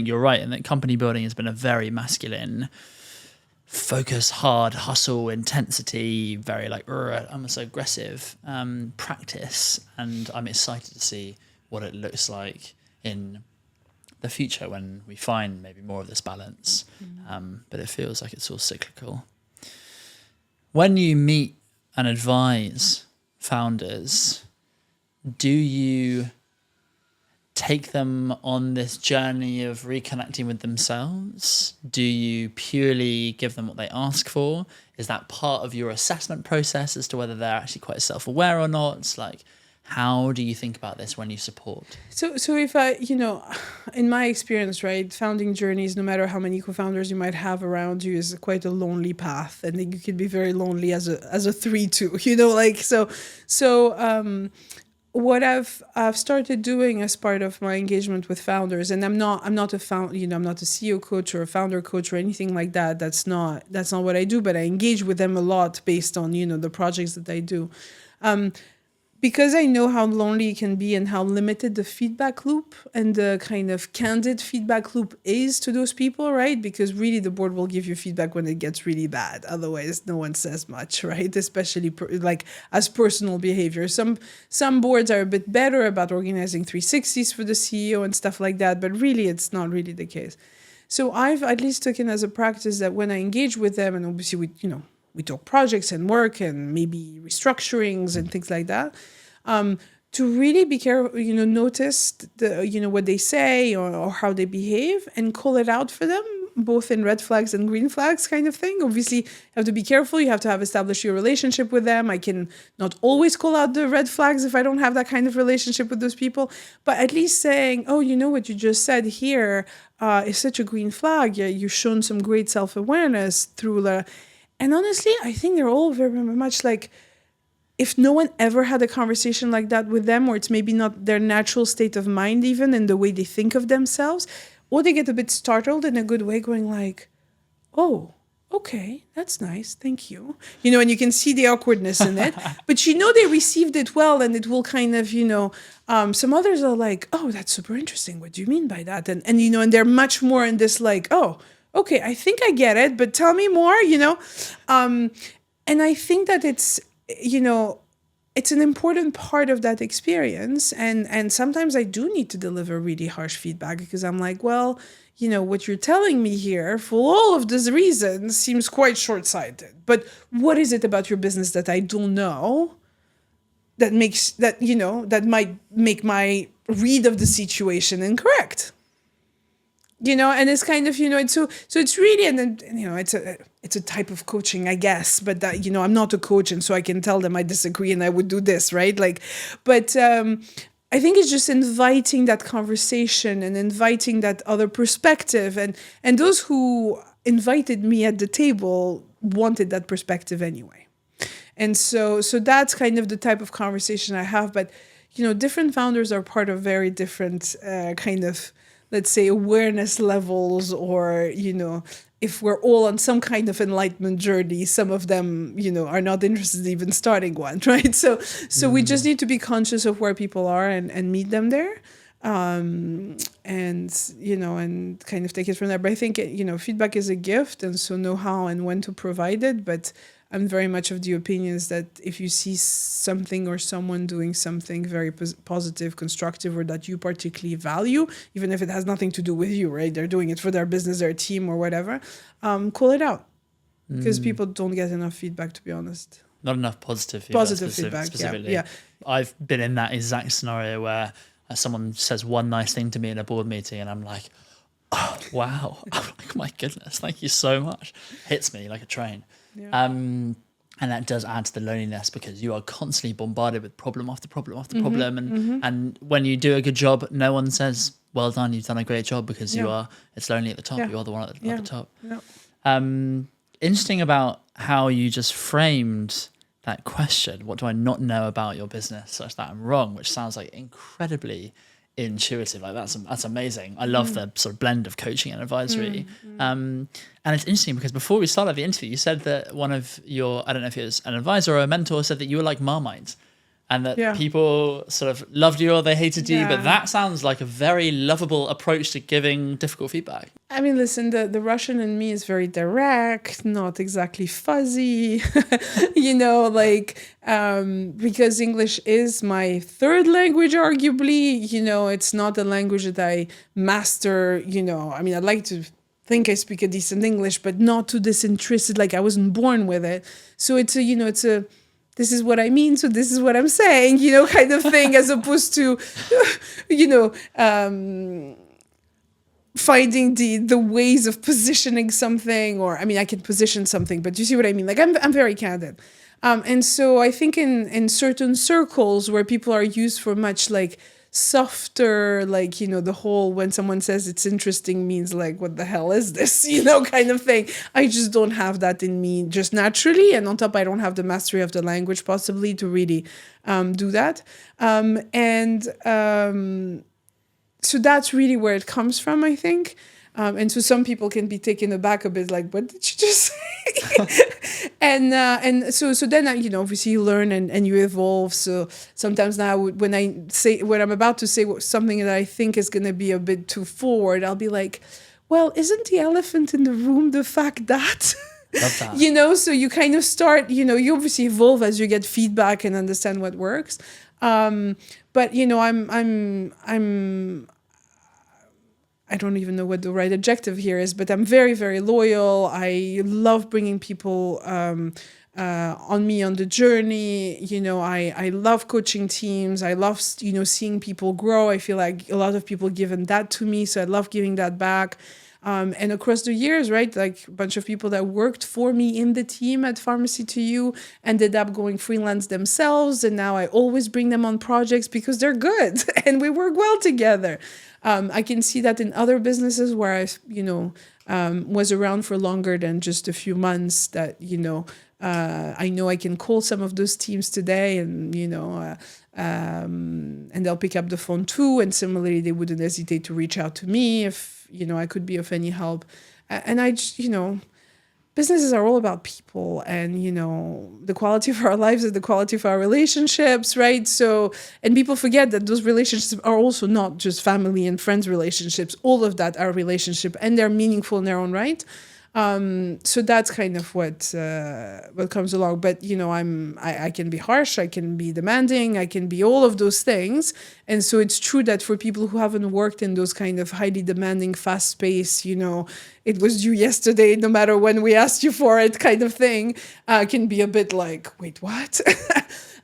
you're right, and that company building has been a very masculine, focus, hard hustle, intensity, very like almost aggressive practice, and I'm excited to see what it looks like in the future when we find maybe more of this balance. But it feels like it's all cyclical. When you meet and advise founders, do you take them on this journey of reconnecting with themselves? Do you purely give them what they ask for? Is that part of your assessment process as to whether they're actually quite self-aware or not? It's like, how do you think about this when you support? So if I, in my experience, right, founding journeys, no matter how many co-founders you might have around you, is quite a lonely path. And you can be very lonely as a 3-2, what I've started doing as part of my engagement with founders, and I'm not a I'm not a CEO coach or a founder coach or anything like that. That's not what I do, but I engage with them a lot based on, the projects that I do. Because I know how lonely it can be and how limited the feedback loop and the kind of candid feedback loop is to those people, right? Because really the board will give you feedback when it gets really bad. Otherwise, no one says much, right? Especially like as personal behavior. Some boards are a bit better about organizing 360s for the CEO and stuff like that, but really it's not really the case. So I've at least taken as a practice that when I engage with them, and obviously we talk projects and work and maybe restructurings and things like that, to really be careful, notice what they say or how they behave and call it out for them, both in red flags and green flags kind of thing. Obviously, you have to be careful. You have to have established your relationship with them. I can not always call out the red flags if I don't have that kind of relationship with those people, but at least saying, oh, what you just said here is such a green flag. Yeah, you've shown some great self-awareness through the... And honestly, I think they're all very much like, if no one ever had a conversation like that with them, or it's maybe not their natural state of mind even in the way they think of themselves, or they get a bit startled in a good way going like, oh, okay, that's nice, thank you. And you can see the awkwardness in it, but they received it well, and it will kind of, some others are like, oh, that's super interesting. What do you mean by that? And and they're much more in this like, oh, okay, I think I get it, but tell me more, And I think that it's, it's an important part of that experience. And sometimes I do need to deliver really harsh feedback because I'm like, well, what you're telling me here for all of these reasons seems quite short-sighted. But what is it about your business that I don't know that makes that, that might make my read of the situation incorrect? And it's kind of, it's so it's really, and then, it's a type of coaching, I guess, but that, I'm not a coach. And so I can tell them I disagree and I would do this, right? But I think it's just inviting that conversation and inviting that other perspective. And those who invited me at the table wanted that perspective anyway. And so that's kind of the type of conversation I have. But, different founders are part of very different kind of, let's say, awareness levels, or, if we're all on some kind of enlightenment journey, some of them, are not interested in even starting one, right? So we just need to be conscious of where people are and meet them there. And kind of take it from there. But I think, feedback is a gift, and so know how and when to provide it. But I'm very much of the opinions that if you see something or someone doing something very positive, constructive, or that you particularly value, even if it has nothing to do with you, right? They're doing it for their business, their team, or whatever. Call it out, because people don't get enough feedback, to be honest. Not enough positive feedback. Specifically. Yeah. I've been in that exact scenario where someone says one nice thing to me in a board meeting, and I'm like, oh, wow. I'm like, my goodness, thank you so much. Hits me like a train. Yeah. And that does add to the loneliness, because you are constantly bombarded with problem after problem after problem. And when you do a good job, no one says, well done, you've done a great job, because it's lonely at the top. You are the one at the top. Interesting about how you just framed that question, what do I not know about your business such that I'm wrong, which sounds like incredibly intuitive. Like that's amazing. I love the sort of blend of coaching and advisory. And it's interesting because before we started the interview, you said that one of your, I don't know if it was an advisor or a mentor, said that you were like Marmite, and that people sort of loved you or they hated you. But that sounds like a very lovable approach to giving difficult feedback. I mean, listen, the Russian in me is very direct, not exactly fuzzy, because English is my third language, arguably. It's not a language that I master, I mean, I'd like to think I speak a decent English, but not to this interested, like I wasn't born with it. So it's a this is what I mean, so this is what I'm saying, kind of thing, as opposed to, finding the ways of positioning something, or, I mean, I can position something, but you see what I mean? Like, I'm very candid. And so I think in certain circles where people are used for much like softer, like, the whole when someone says it's interesting means like, what the hell is this, kind of thing. I just don't have that in me just naturally. And on top, I don't have the mastery of the language possibly to really do that. So that's really where it comes from, I think. And so some people can be taken aback a bit, like, what did you just say? and so then, obviously you learn and you evolve. So sometimes now when I'm about to say something that I think is going to be a bit too forward, I'll be like, well, isn't the elephant in the room the fact that... Love that. So you kind of start, you obviously evolve as you get feedback and understand what works. But I don't even know what the right adjective here is, but I'm very, very loyal. I love bringing people on the journey. I love coaching teams. I love, seeing people grow. I feel like a lot of people given that to me, so I love giving that back. And across the years, right, like a bunch of people that worked for me in the team at Pharmacy to You ended up going freelance themselves. And now I always bring them on projects because they're good and we work well together. I can see that in other businesses where I, was around for longer than just a few months, that, I know I can call some of those teams today and, and they'll pick up the phone too. And similarly, they wouldn't hesitate to reach out to me if, I could be of any help. And I just, businesses are all about people, and, the quality of our lives is the quality of our relationships, right? So, and people forget that those relationships are also not just family and friends relationships. All of that are relationship, and they're meaningful in their own right. So that's kind of what comes along. But I can be harsh, I can be demanding, I can be all of those things. And so it's true that for people who haven't worked in those kind of highly demanding, fast pace, it was due yesterday, no matter when we asked you for it, kind of thing, can be a bit like, wait, what?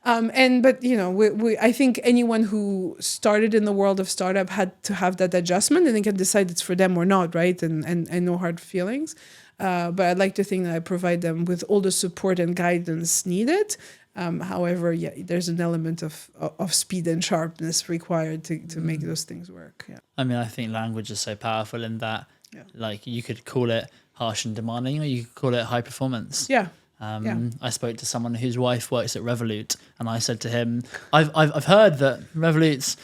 But I think anyone who started in the world of startup had to have that adjustment, and they can decide it's for them or not, right? And no hard feelings. But I'd like to think that I provide them with all the support and guidance needed. However, there's an element of speed and sharpness required to make those things work. Yeah. I mean, I think language is so powerful in that, like, you could call it harsh and demanding, or you could call it high performance. Yeah. I spoke to someone whose wife works at Revolut, and I said to him, I've heard that Revolut's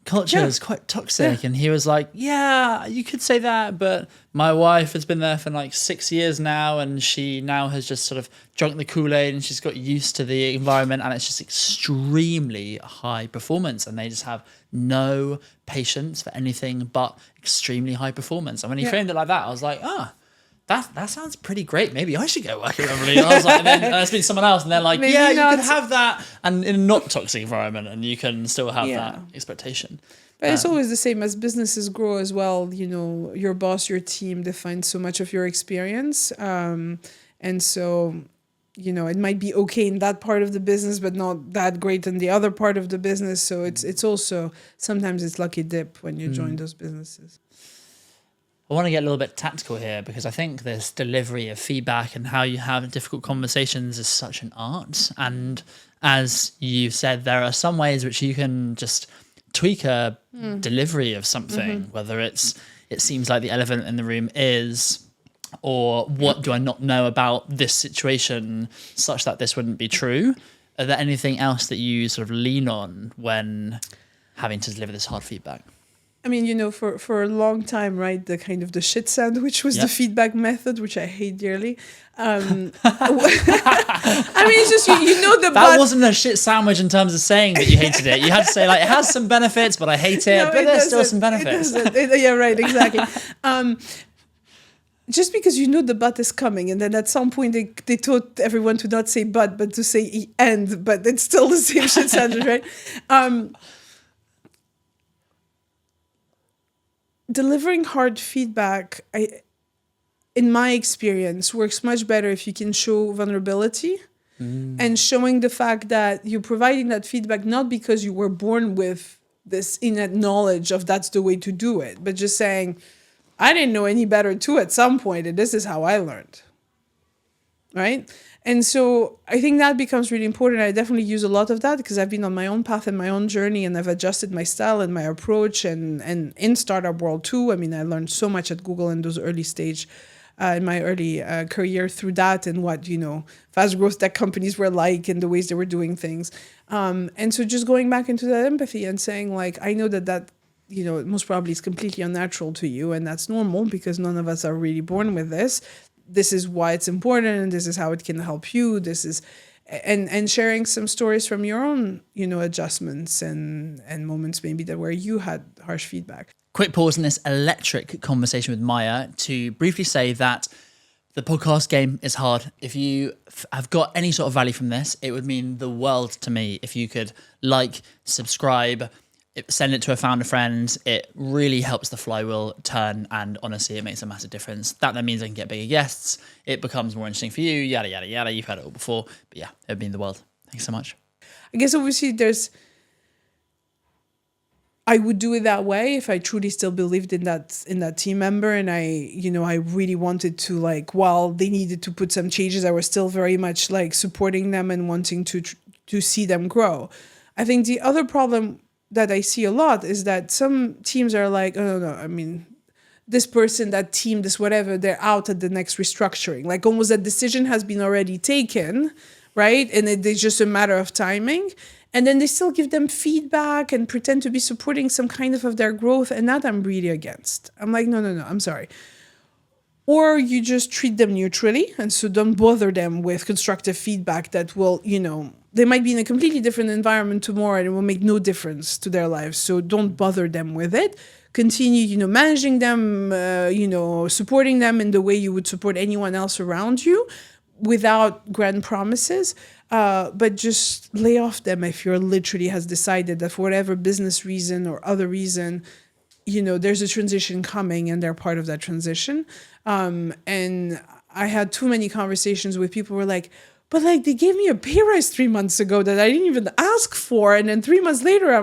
culture is quite toxic. And he was like, yeah, you could say that, but my wife has been there for like 6 years now, and she now has just sort of drunk the Kool-Aid, and she's got used to the environment, and it's just extremely high performance, and they just have no patience for anything but extremely high performance. And when he framed it like that, I was like, that sounds pretty great. Maybe I should go work at Revolut. I was like, and then I speak to someone else, and they're like, Maybe yeah, not. you can have that, and in a not toxic environment, and you can still have that expectation. But it's always the same as businesses grow as well. Your boss, your team defines so much of your experience. And so, it might be okay in that part of the business, but not that great in the other part of the business. So it's also, sometimes it's lucky dip when you join those businesses. I want to get a little bit tactical here, because I think this delivery of feedback and how you have difficult conversations is such an art. And as you said, there are some ways which you can just tweak a delivery of something, whether it seems like the elephant in the room is, or what do I not know about this situation such that this wouldn't be true? Are there anything else that you sort of lean on when having to deliver this hard feedback? I mean, for a long time, right, the kind of the shit sandwich was the feedback method, which I hate dearly. I mean, it's just, that wasn't a shit sandwich in terms of saying that you hated it. You had to say, like, it has some benefits, but I hate it, but there's still some benefits. Yeah, right, exactly. Just because the but is coming, and then at some point they taught everyone to not say but to say and, but it's still the same shit sandwich, right? Delivering hard feedback, in my experience, works much better if you can show vulnerability and showing the fact that you're providing that feedback not because you were born with this innate knowledge of that's the way to do it, but just saying, I didn't know any better too at some point, and this is how I learned, right? And so I think that becomes really important. I definitely use a lot of that because I've been on my own path and my own journey, and I've adjusted my style and my approach, and in startup world too. I mean, I learned so much at Google in those early stage, in my early career through that, and what, fast growth tech companies were like and the ways they were doing things. And so just going back into that empathy and saying, like, I know that most probably is completely unnatural to you, and that's normal because none of us are really born with this. This is why it's important, and this is how it can help you. This is, and sharing some stories from your own, adjustments and moments maybe that where you had harsh feedback. Quick pause in this electric conversation with Maya to briefly say that the podcast game is hard. If you have got any sort of value from this, it would mean the world to me if you could subscribe, send it to a founder friend. It really helps the flywheel turn, and honestly, it makes a massive difference. That means I can get bigger guests. It becomes more interesting for you, yada, yada, yada. You've heard it all before. But yeah, it would mean the world. Thanks so much. I guess obviously I would do it that way if I truly still believed in that team member, and I really wanted to, like, while they needed to put some changes, I was still very much like supporting them and wanting to see them grow. I think the other problem that I see a lot is that some teams are like, oh no, I mean, this person, that team, this whatever, they're out at the next restructuring. Like almost that decision has been already taken, right? And it's just a matter of timing. And then they still give them feedback and pretend to be supporting some kind of their growth. And that I'm really against. I'm like, no, I'm sorry. Or you just treat them neutrally. And so don't bother them with constructive feedback that will, they might be in a completely different environment tomorrow and it will make no difference to their lives. So don't bother them with it. Continue, managing them, supporting them in the way you would support anyone else around you without grand promises. But just lay off them if you're literally has decided that for whatever business reason or other reason, there's a transition coming and they're part of that transition. And I had too many conversations with people who were like, but like they gave me a pay rise 3 months ago that I didn't even ask for. And then 3 months later,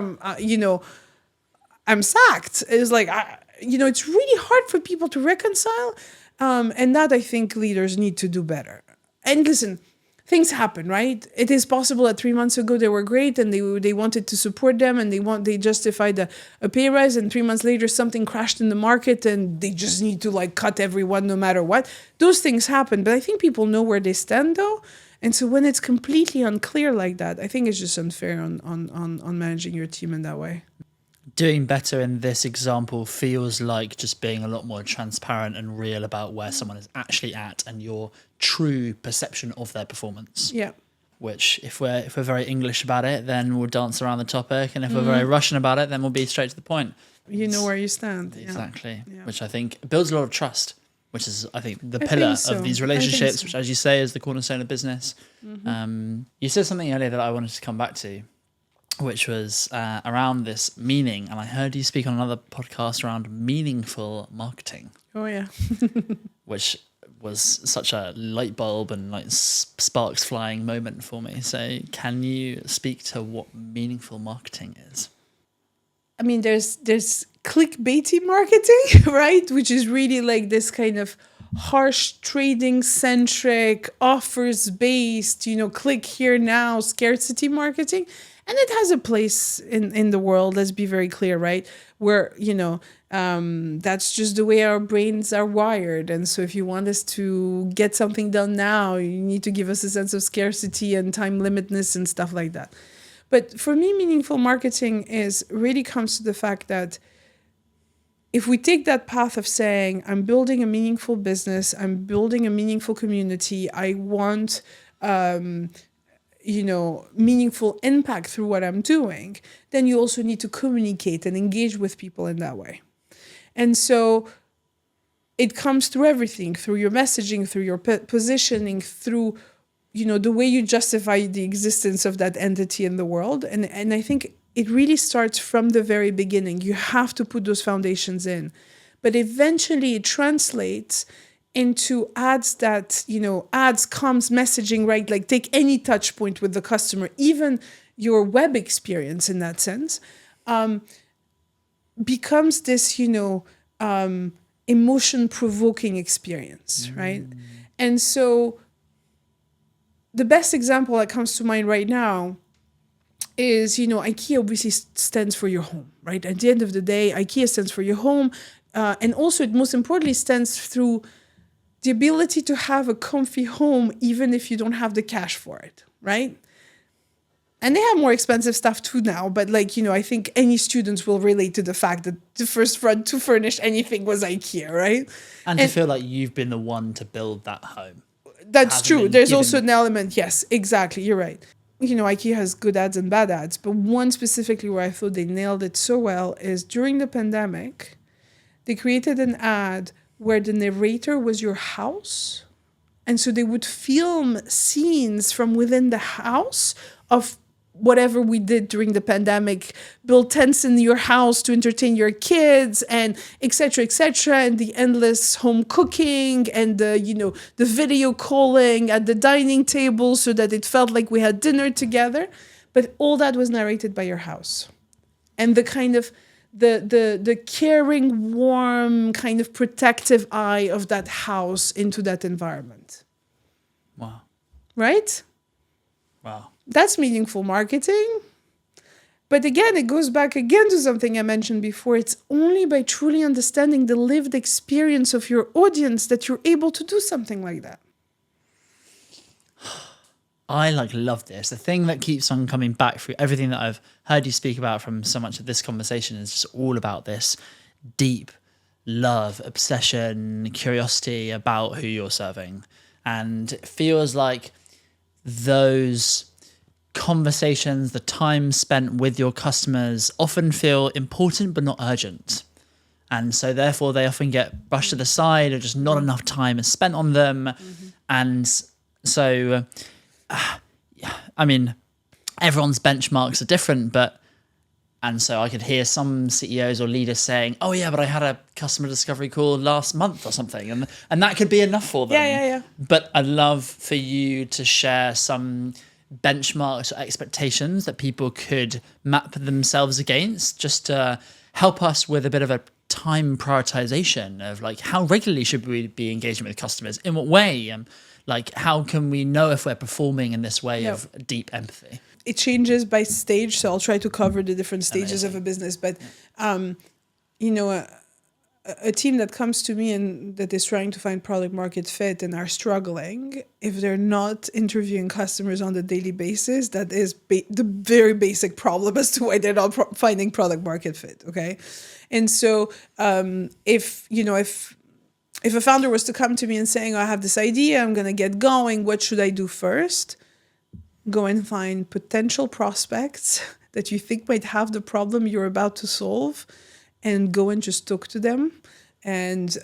I'm sacked. It's like, it's really hard for people to reconcile. And that I think leaders need to do better. And listen, things happen, right? It is possible that 3 months ago they were great and they wanted to support them and they justified a pay rise, and 3 months later something crashed in the market and they just need to like cut everyone no matter what. Those things happen, but I think people know where they stand though. And so when it's completely unclear like that, I think it's just unfair on managing your team in that way. Doing better in this example feels like just being a lot more transparent and real about where someone is actually at and your true perception of their performance. Yeah. Which, if we're very English about it, then we'll dance around the topic, and if we're very Russian about it, then we'll be straight to the point. You know where you stand. Exactly. Yeah. Which I think builds a lot of trust, which is, I think, the pillar of these relationships, which, as you say, is the cornerstone of business. Mm-hmm. You said something earlier that I wanted to come back to, which was around this meaning. And I heard you speak on another podcast around meaningful marketing. Oh, yeah. Which was such a light bulb and like sparks flying moment for me. So can you speak to what meaningful marketing is? I mean, there's clickbaity marketing, right? Which is really like this kind of harsh trading centric, offers based, click here now, scarcity marketing. And it has a place in the world, let's be very clear, right? Where, that's just the way our brains are wired. And so if you want us to get something done now, you need to give us a sense of scarcity and time limitness and stuff like that. But for me, meaningful marketing really comes to the fact that if we take that path of saying, I'm building a meaningful business, I'm building a meaningful community, I want meaningful impact through what I'm doing, then you also need to communicate and engage with people in that way. And so it comes through everything, through your messaging, through your positioning, through, the way you justify the existence of that entity in the world. And I think it really starts from the very beginning. You have to put those foundations in. But eventually it translates into ads that, ads, comms, messaging, right? Like take any touch point with the customer, even your web experience in that sense, becomes this, emotion provoking experience, right? And so the best example that comes to mind right now is, IKEA obviously stands for your home, right? At the end of the day, IKEA stands for your home. And also, it most importantly stands through the ability to have a comfy home, even if you don't have the cash for it, right? And they have more expensive stuff too now, but I think any students will relate to the fact that the first front to furnish anything was IKEA, right? And to feel like you've been the one to build that home. That's Hasn't true. been There's given- also an element, yes, exactly, you're right. IKEA has good ads and bad ads, but one specifically where I thought they nailed it so well is during the pandemic, they created an ad where the narrator was your house. And so they would film scenes from within the house of whatever we did during the pandemic, build tents in your house to entertain your kids, and et cetera, and the endless home cooking and the video calling at the dining table so that it felt like we had dinner together. But all that was narrated by your house. And the kind of the caring, warm, kind of protective eye of that house into that environment. Wow. Right? Wow. That's meaningful marketing. But again, it goes back again to something I mentioned before. It's only by truly understanding the lived experience of your audience that you're able to do something like that. I love this. The thing that keeps on coming back through everything that I've heard you speak about from so much of this conversation is just all about this deep love, obsession, curiosity about who you're serving. And it feels like those conversations, the time spent with your customers often feel important but not urgent. And so therefore they often get brushed to the side or just not enough time is spent on them. Mm-hmm. And so, everyone's benchmarks are different, and so I could hear some CEOs or leaders saying, oh yeah, but I had a customer discovery call last month or something. And that could be enough for them. Yeah. But I'd love for you to share some benchmarks or expectations that people could map themselves against, just to help us with a bit of a time prioritization of how regularly should we be engaging with customers, in what way, how can we know if we're performing in this way of deep empathy. It changes by stage, so I'll try to cover the different stages of a business. But a team that comes to me and that is trying to find product market fit and are struggling, if they're not interviewing customers on a daily basis, that is the very basic problem as to why they're not finding product market fit. Okay, and so if a founder was to come to me and saying, oh, I have this idea, I'm gonna get going, what should I do first? Go and find potential prospects that you think might have the problem you're about to solve, and go and just talk to them. And,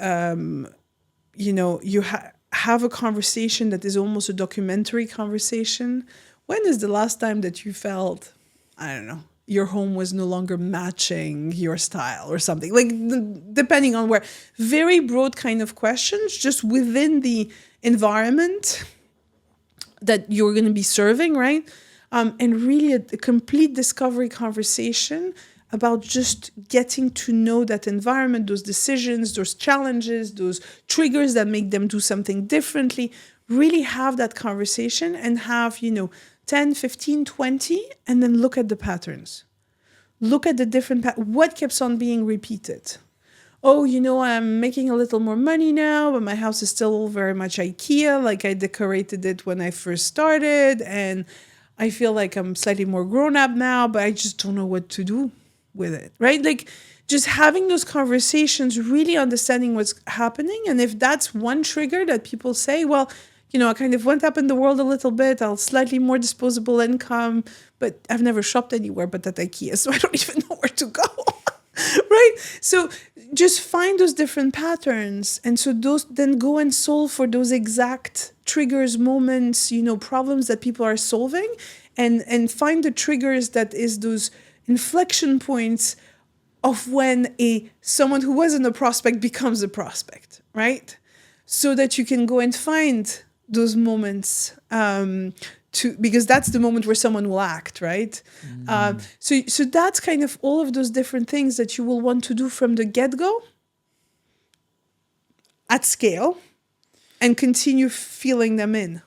have a conversation that is almost a documentary conversation. When is the last time that you felt, I don't know, your home was no longer matching your style or something? Depending on where. Very broad kind of questions, just within the environment that you're going to be serving, right? And really a complete discovery conversation about just getting to know that environment, those decisions, those challenges, those triggers that make them do something differently. Really have that conversation and have, 10, 15, 20, and then look at the patterns. Look at the different, what keeps on being repeated. Oh, I'm making a little more money now, but my house is still very much IKEA, like I decorated it when I first started, and I feel like I'm slightly more grown up now, but I just don't know what to do with it, right? Just having those conversations, really understanding what's happening. And if that's one trigger that people say, well, I kind of went up in the world a little bit, I'll slightly more disposable income, but I've never shopped anywhere but at IKEA, so I don't even know where to go, right? So just find those different patterns. And so those then go and solve for those exact triggers, moments, problems that people are solving, and find the triggers that is those inflection points of when someone who wasn't a prospect becomes a prospect, right? So that you can go and find those moments because that's the moment where someone will act, right? So that's kind of all of those different things that you will want to do from the get-go at scale and continue filling them in.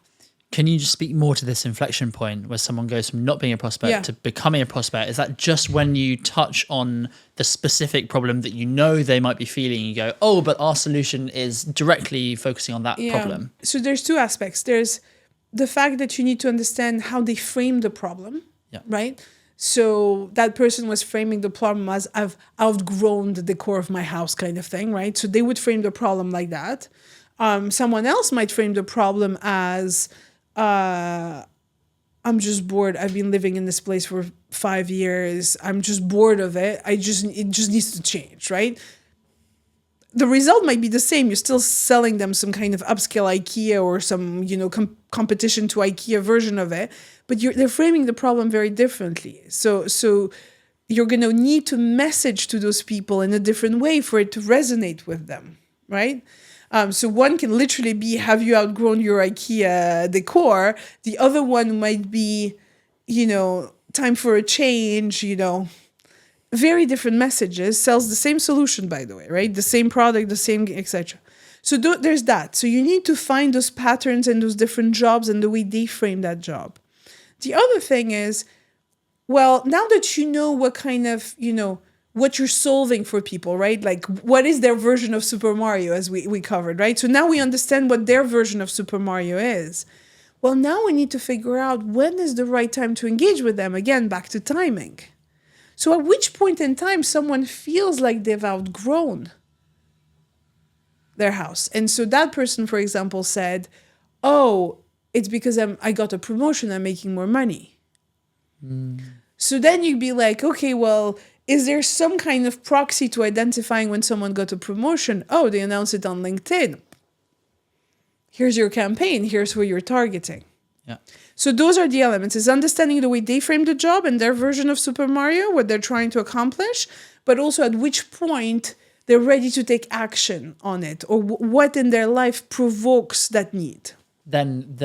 Can you just speak more to this inflection point where someone goes from not being a prospect Yeah. to becoming a prospect? Is that just when you touch on the specific problem that you know they might be feeling, you go, oh, but our solution is directly focusing on that problem? So there's two aspects. There's the fact that you need to understand how they frame the problem, right? So that person was framing the problem as I've outgrown the decor of my house kind of thing, right? So they would frame the problem like that. Someone else might frame the problem as I'm just bored. I've been living in this place for 5 years. I'm just bored of it. It just needs to change, right? The result might be the same. You're still selling them some kind of upscale IKEA or some, competition to IKEA version of it, but they're framing the problem very differently. So you're going to need to message to those people in a different way for it to resonate with them, right? So one can literally be, have you outgrown your IKEA decor? The other one might be, time for a change, very different messages, sells the same solution, by the way, right? The same product, the same, etc. So there's that. So you need to find those patterns and those different jobs and the way they frame that job. The other thing is, well, now that you know what kind of, what you're solving for people, right? Like, what is their version of Super Mario, as we covered, right? So now we understand what their version of Super Mario is. Well, now we need to figure out when is the right time to engage with them. Again, back to timing. So at which point in time someone feels like they've outgrown their house. And so that person, for example, said, oh, it's because I got a promotion, I'm making more money. So then you'd be like, okay, well, is there some kind of proxy to identifying when someone got a promotion? Oh, they announced it on LinkedIn. Here's your campaign. Here's who you're targeting. Yeah. So those are the elements, is understanding the way they frame the job and their version of Super Mario, what they're trying to accomplish, but also at which point they're ready to take action on it, or what in their life provokes that need. Then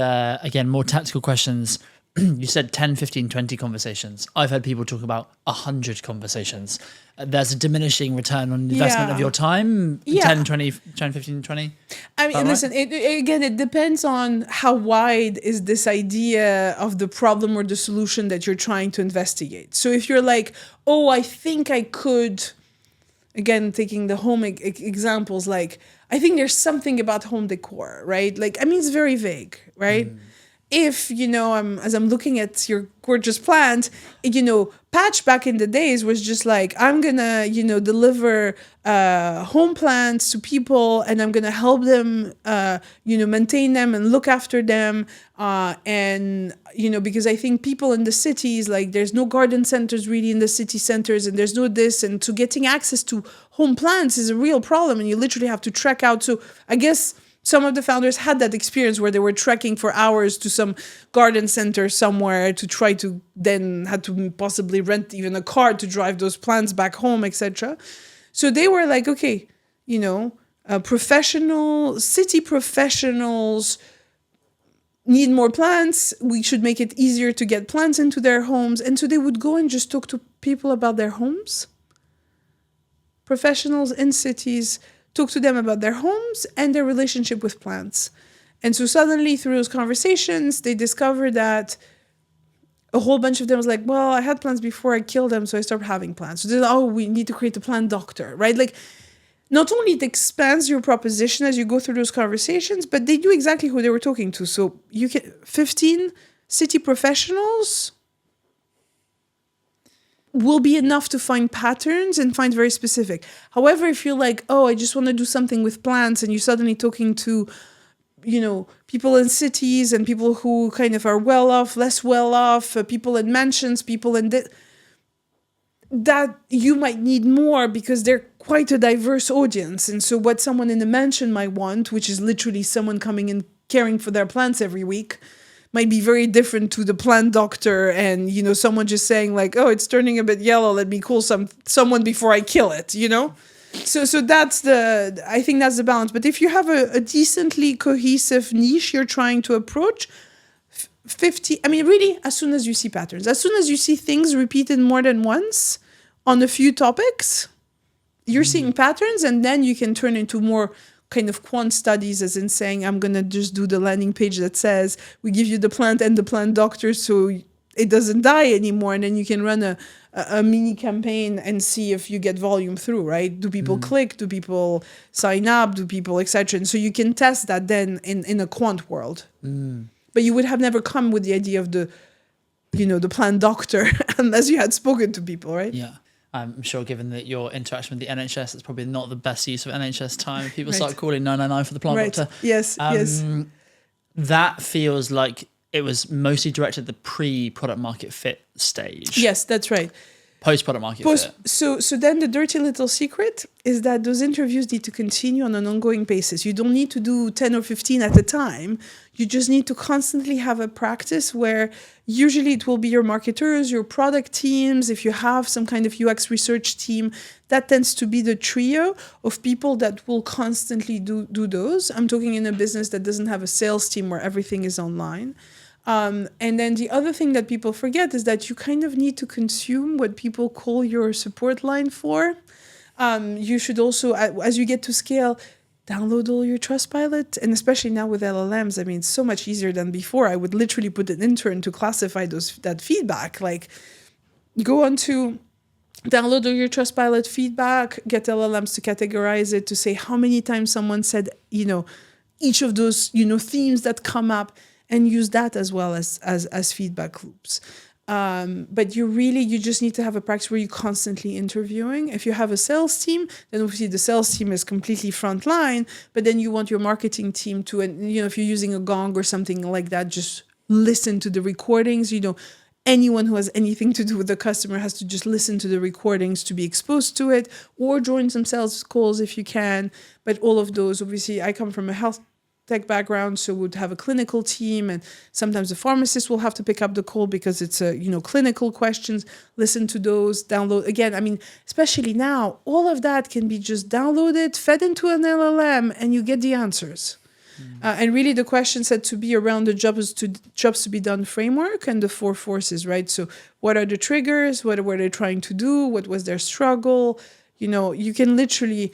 again, more tactical questions. You said 10, 15, 20 conversations. I've heard people talk about 100 conversations. There's a diminishing return on investment of your time. 10, 20, 10, 15, 20. I mean, listen, right? It depends on how wide is this idea of the problem or the solution that you're trying to investigate. So if you're like, oh, I think I could, again, taking the home examples, like, I think there's something about home decor, right? Like, I mean, it's very vague, right? If, as I'm looking at your gorgeous plant, Patch back in the days was just like, I'm going to, deliver home plants to people and I'm going to help them, maintain them and look after them. Because I think people in the cities, like there's no garden centers really in the city centers and there's no this. And so getting access to home plants is a real problem and you literally have to trek out. So I guess some of the founders had that experience where they were trekking for hours to some garden center somewhere to try to then had to possibly rent even a car to drive those plants back home, etc. So they were like, okay, city professionals need more plants. We should make it easier to get plants into their homes. And so they would go and just talk to people about their homes. Professionals in cities talk to them about their homes and their relationship with plants. And so suddenly through those conversations, they discovered that a whole bunch of them was like, well, I had plants before I killed them, so I stopped having plants. So they're like, we need to create a plant doctor, right? Like, not only it expands your proposition as you go through those conversations, but they do exactly who they were talking to. So you can 15 city professionals will be enough to find patterns and find very specific. However, if you're like, oh, I just want to do something with plants, and you're suddenly talking to, people in cities and people who kind of are well off, less well off, people in mansions, people in that you might need more because they're quite a diverse audience. And so what someone in the mansion might want, which is literally someone coming and caring for their plants every week, might be very different to the plant doctor and, someone just saying like, oh, it's turning a bit yellow. Let me call someone before I kill it, So I think that's the balance. But if you have a decently cohesive niche you're trying to approach, 50, really, as soon as you see patterns, as soon as you see things repeated more than once on a few topics, you're seeing patterns, and then you can turn into more kind of quant studies, as in saying, I'm going to just do the landing page that says, we give you the plant and the plant doctor so it doesn't die anymore. And then you can run a mini campaign and see if you get volume through, right? Do people click? Do people sign up? Do people, etc.? And so you can test that then in a quant world. But you would have never come with the idea of the plant doctor unless you had spoken to people, right? Yeah. I'm sure given that your interaction with the NHS, it's probably not the best use of NHS time. People Right. start calling 999 for the plant doctor. Yes, yes. That feels like it was mostly directed at the pre-product market fit stage. Yes, that's right. Post-product market fit. So then the dirty little secret is that those interviews need to continue on an ongoing basis. You don't need to do 10 or 15 at a time. You just need to constantly have a practice where usually it will be your marketers, your product teams. If you have some kind of UX research team, that tends to be the trio of people that will constantly do those. I'm talking in a business that doesn't have a sales team where everything is online. And then the other thing that people forget is that you kind of need to consume what people call your support line for. You should also, as you get to scale, download all your Trustpilot. And especially now with LLMs, I mean, it's so much easier than before. I would literally put an intern to classify that feedback. Like, go on to download all your Trustpilot feedback, get LLMs to categorize it, to say how many times someone said, each of those, themes that come up, and use that as well as feedback loops. But you just need to have a practice where you're constantly interviewing. If you have a sales team, then obviously the sales team is completely frontline, but then you want your marketing team to, and if you're using a Gong or something like that, just listen to the recordings. Anyone who has anything to do with the customer has to just listen to the recordings to be exposed to it, or join some sales calls if you can. But all of those, obviously, I come from a health tech background, so would have a clinical team, and sometimes the pharmacist will have to pick up the call because it's clinical questions. Listen to those, download again. I mean, especially now, all of that can be just downloaded, fed into an LLM, and you get the answers. And really, the questions had to be around the jobs to be done framework and the 4 forces, right? So, what are the triggers? What were they trying to do? What was their struggle? You can literally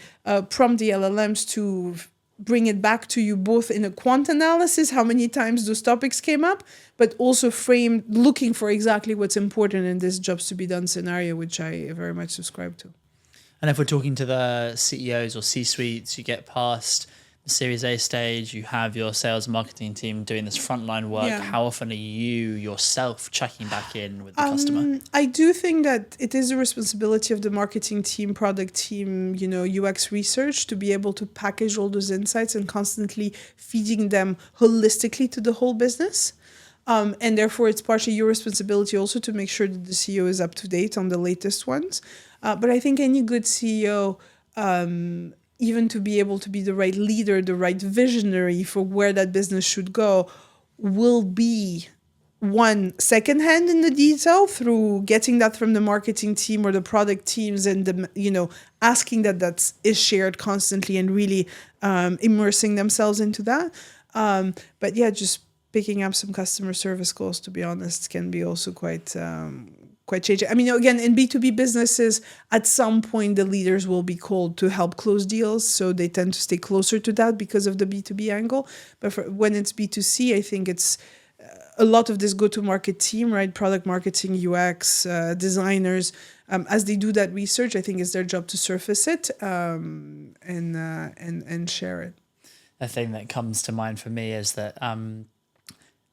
prompt the LLMs to bring it back to you both in a quant analysis, how many times those topics came up, but also framed looking for exactly what's important in this jobs to be done scenario, which I very much subscribe to. And if we're talking to the CEOs or C-suites, you get past the Series A stage, you have your sales and marketing team doing this frontline work. Yeah. How often are you yourself checking back in with the customer? I do think that it is a responsibility of the marketing team, product team, UX research to be able to package all those insights and constantly feeding them holistically to the whole business. And therefore, it's partially your responsibility also to make sure that the CEO is up to date on the latest ones. But I think any good CEO, even to be able to be the right leader, the right visionary for where that business should go, will be one secondhand in the detail through getting that from the marketing team or the product teams, and asking that is shared constantly and really immersing themselves into that. But yeah, just picking up some customer service calls, to be honest, can be also quite changing. I mean, again, in B2B businesses, at some point, the leaders will be called to help close deals. So they tend to stay closer to that because of the B2B angle. But when it's B2C, I think it's a lot of this go-to-market team, right? Product marketing, UX, designers, as they do that research, I think it's their job to surface it and share it. The thing that comes to mind for me is that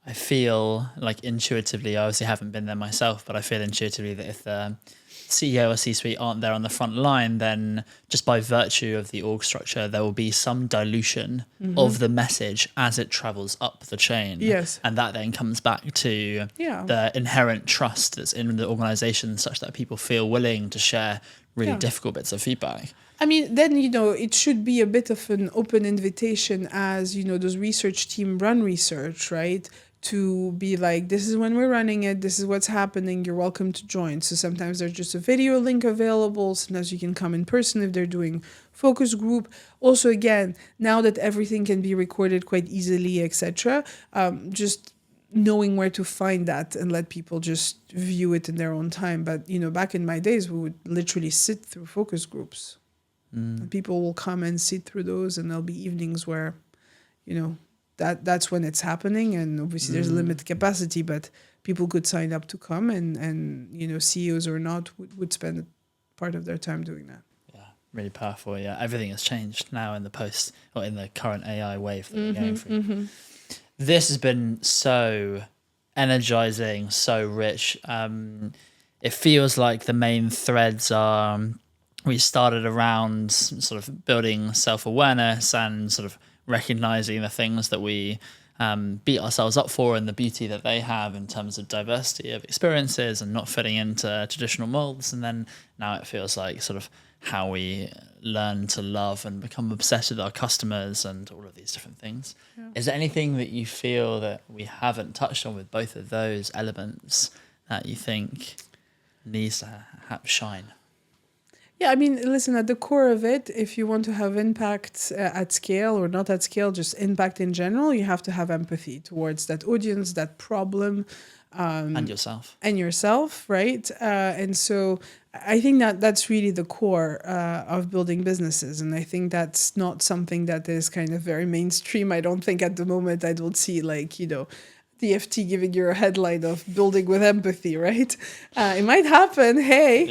I feel like intuitively, I obviously haven't been there myself, but I feel intuitively that if the CEO or C-suite aren't there on the front line, then just by virtue of the org structure, there will be some dilution of the message as it travels up the chain. Yes. And that then comes back to the inherent trust that's in the organization, such that people feel willing to share really difficult bits of feedback. I mean, then, it should be a bit of an open invitation as, those research team run research, right? To be like, this is when we're running it, this is what's happening, you're welcome to join. So sometimes there's just a video link available. Sometimes you can come in person if they're doing focus group. Also, again, now that everything can be recorded quite easily, etc., just knowing where to find that and let people just view it in their own time. But, back in my days, we would literally sit through focus groups. And people will come and sit through those, and there'll be evenings where, that's when it's happening. And obviously there's a limited capacity, but people could sign up to come, and CEOs or not would spend part of their time doing that. Really powerful. Yeah, everything has changed now in the current AI wave that we're going through. This has been so energizing, so rich. It feels like the main threads are we started around sort of building self-awareness and sort of recognizing the things that we beat ourselves up for and the beauty that they have in terms of diversity of experiences and not fitting into traditional molds. And then now it feels like sort of how we learn to love and become obsessed with our customers and all of these different things. Yeah. Is there anything that you feel that we haven't touched on with both of those elements that you think needs to shine? Yeah, I mean, listen, at the core of it, if you want to have impact at scale or not at scale, just impact in general, you have to have empathy towards that audience, that problem. And yourself. Right? And so I think that's really the core of building businesses. And I think that's not something that is kind of very mainstream. I don't think at the moment I don't see DFT giving you a headline of building with empathy, right? It might happen. Hey,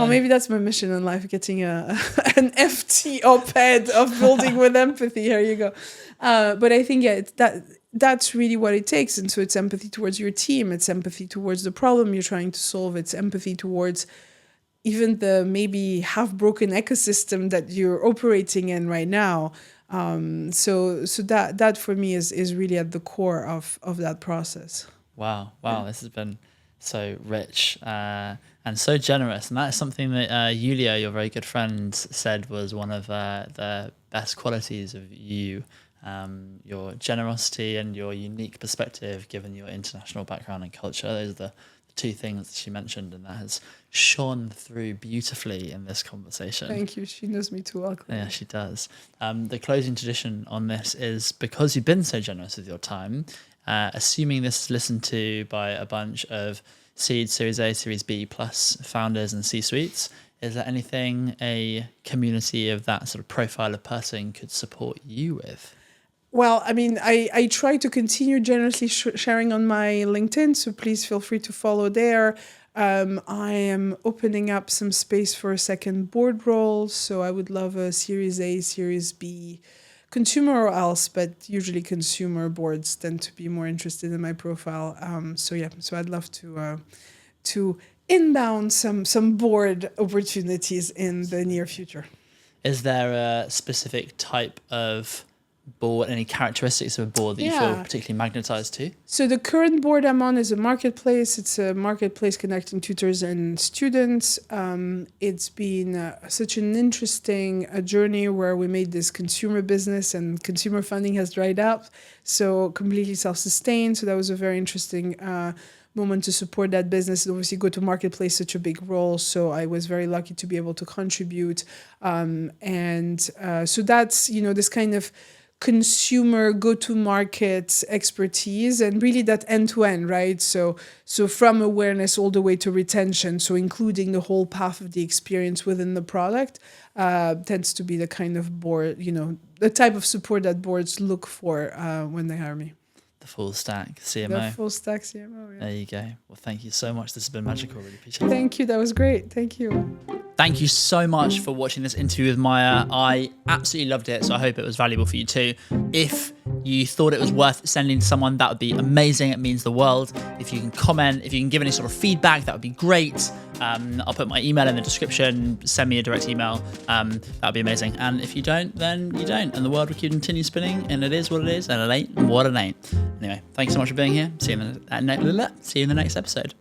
maybe that's my mission in life, getting an FT op-ed of building with empathy. Here you go. But I think that's really what it takes. And so it's empathy towards your team. It's empathy towards the problem you're trying to solve. It's empathy towards even the maybe half-broken ecosystem that you're operating in right now. So that for me is really at the core of that process. Wow. This has been so rich and so generous. And that is something that Yulia, your very good friend, said was one of the best qualities of you. Your generosity and your unique perspective, given your international background and culture. Those are the two things that she mentioned, and that has shone through beautifully in this conversation. Thank you. She knows me too well. Yeah, she does. The closing tradition on this is, because you've been so generous with your time, assuming this is listened to by a bunch of seed, Series A, Series B plus founders and C-suites, is there anything a community of that sort of profile of person could support you with? Well, I mean, I try to continue generously sharing on my LinkedIn, so please feel free to follow there. I am opening up some space for a second board role, so I would love a Series A, Series B, consumer or else, but usually consumer boards tend to be more interested in my profile. So I'd love to inbound some board opportunities in the near future. Is there a specific type of board, any characteristics of a board that you feel particularly magnetized to? So the current board I'm on is a marketplace. It's a marketplace connecting tutors and students. It's been such an interesting journey where we made this consumer business and consumer funding has dried up. So completely self-sustained. So that was a very interesting moment to support that business. And obviously go to marketplace, such a big role. So I was very lucky to be able to contribute. So that's, this kind of consumer go-to-market expertise and really that end-to-end, right? So from awareness all the way to retention, so including the whole path of the experience within the product tends to be the kind of board, the type of support that boards look for when they hire me. The full stack CMO. The full stack CMO, yeah. There you go. Well, thank you so much. This has been magical. Really appreciate it. Thank you. That was great. Thank you. Thank you so much for watching this interview with Maya. I absolutely loved it, so I hope it was valuable for you too. If you thought it was worth sending to someone, that would be amazing. It means the world. If you can comment, if you can give any sort of feedback, that would be great. I'll put my email in the description. Send me a direct email. That would be amazing. And if you don't, then you don't. And the world will continue spinning, and it is what it is, and it ain't what it ain't. Anyway, thank you so much for being here. See you in the next episode.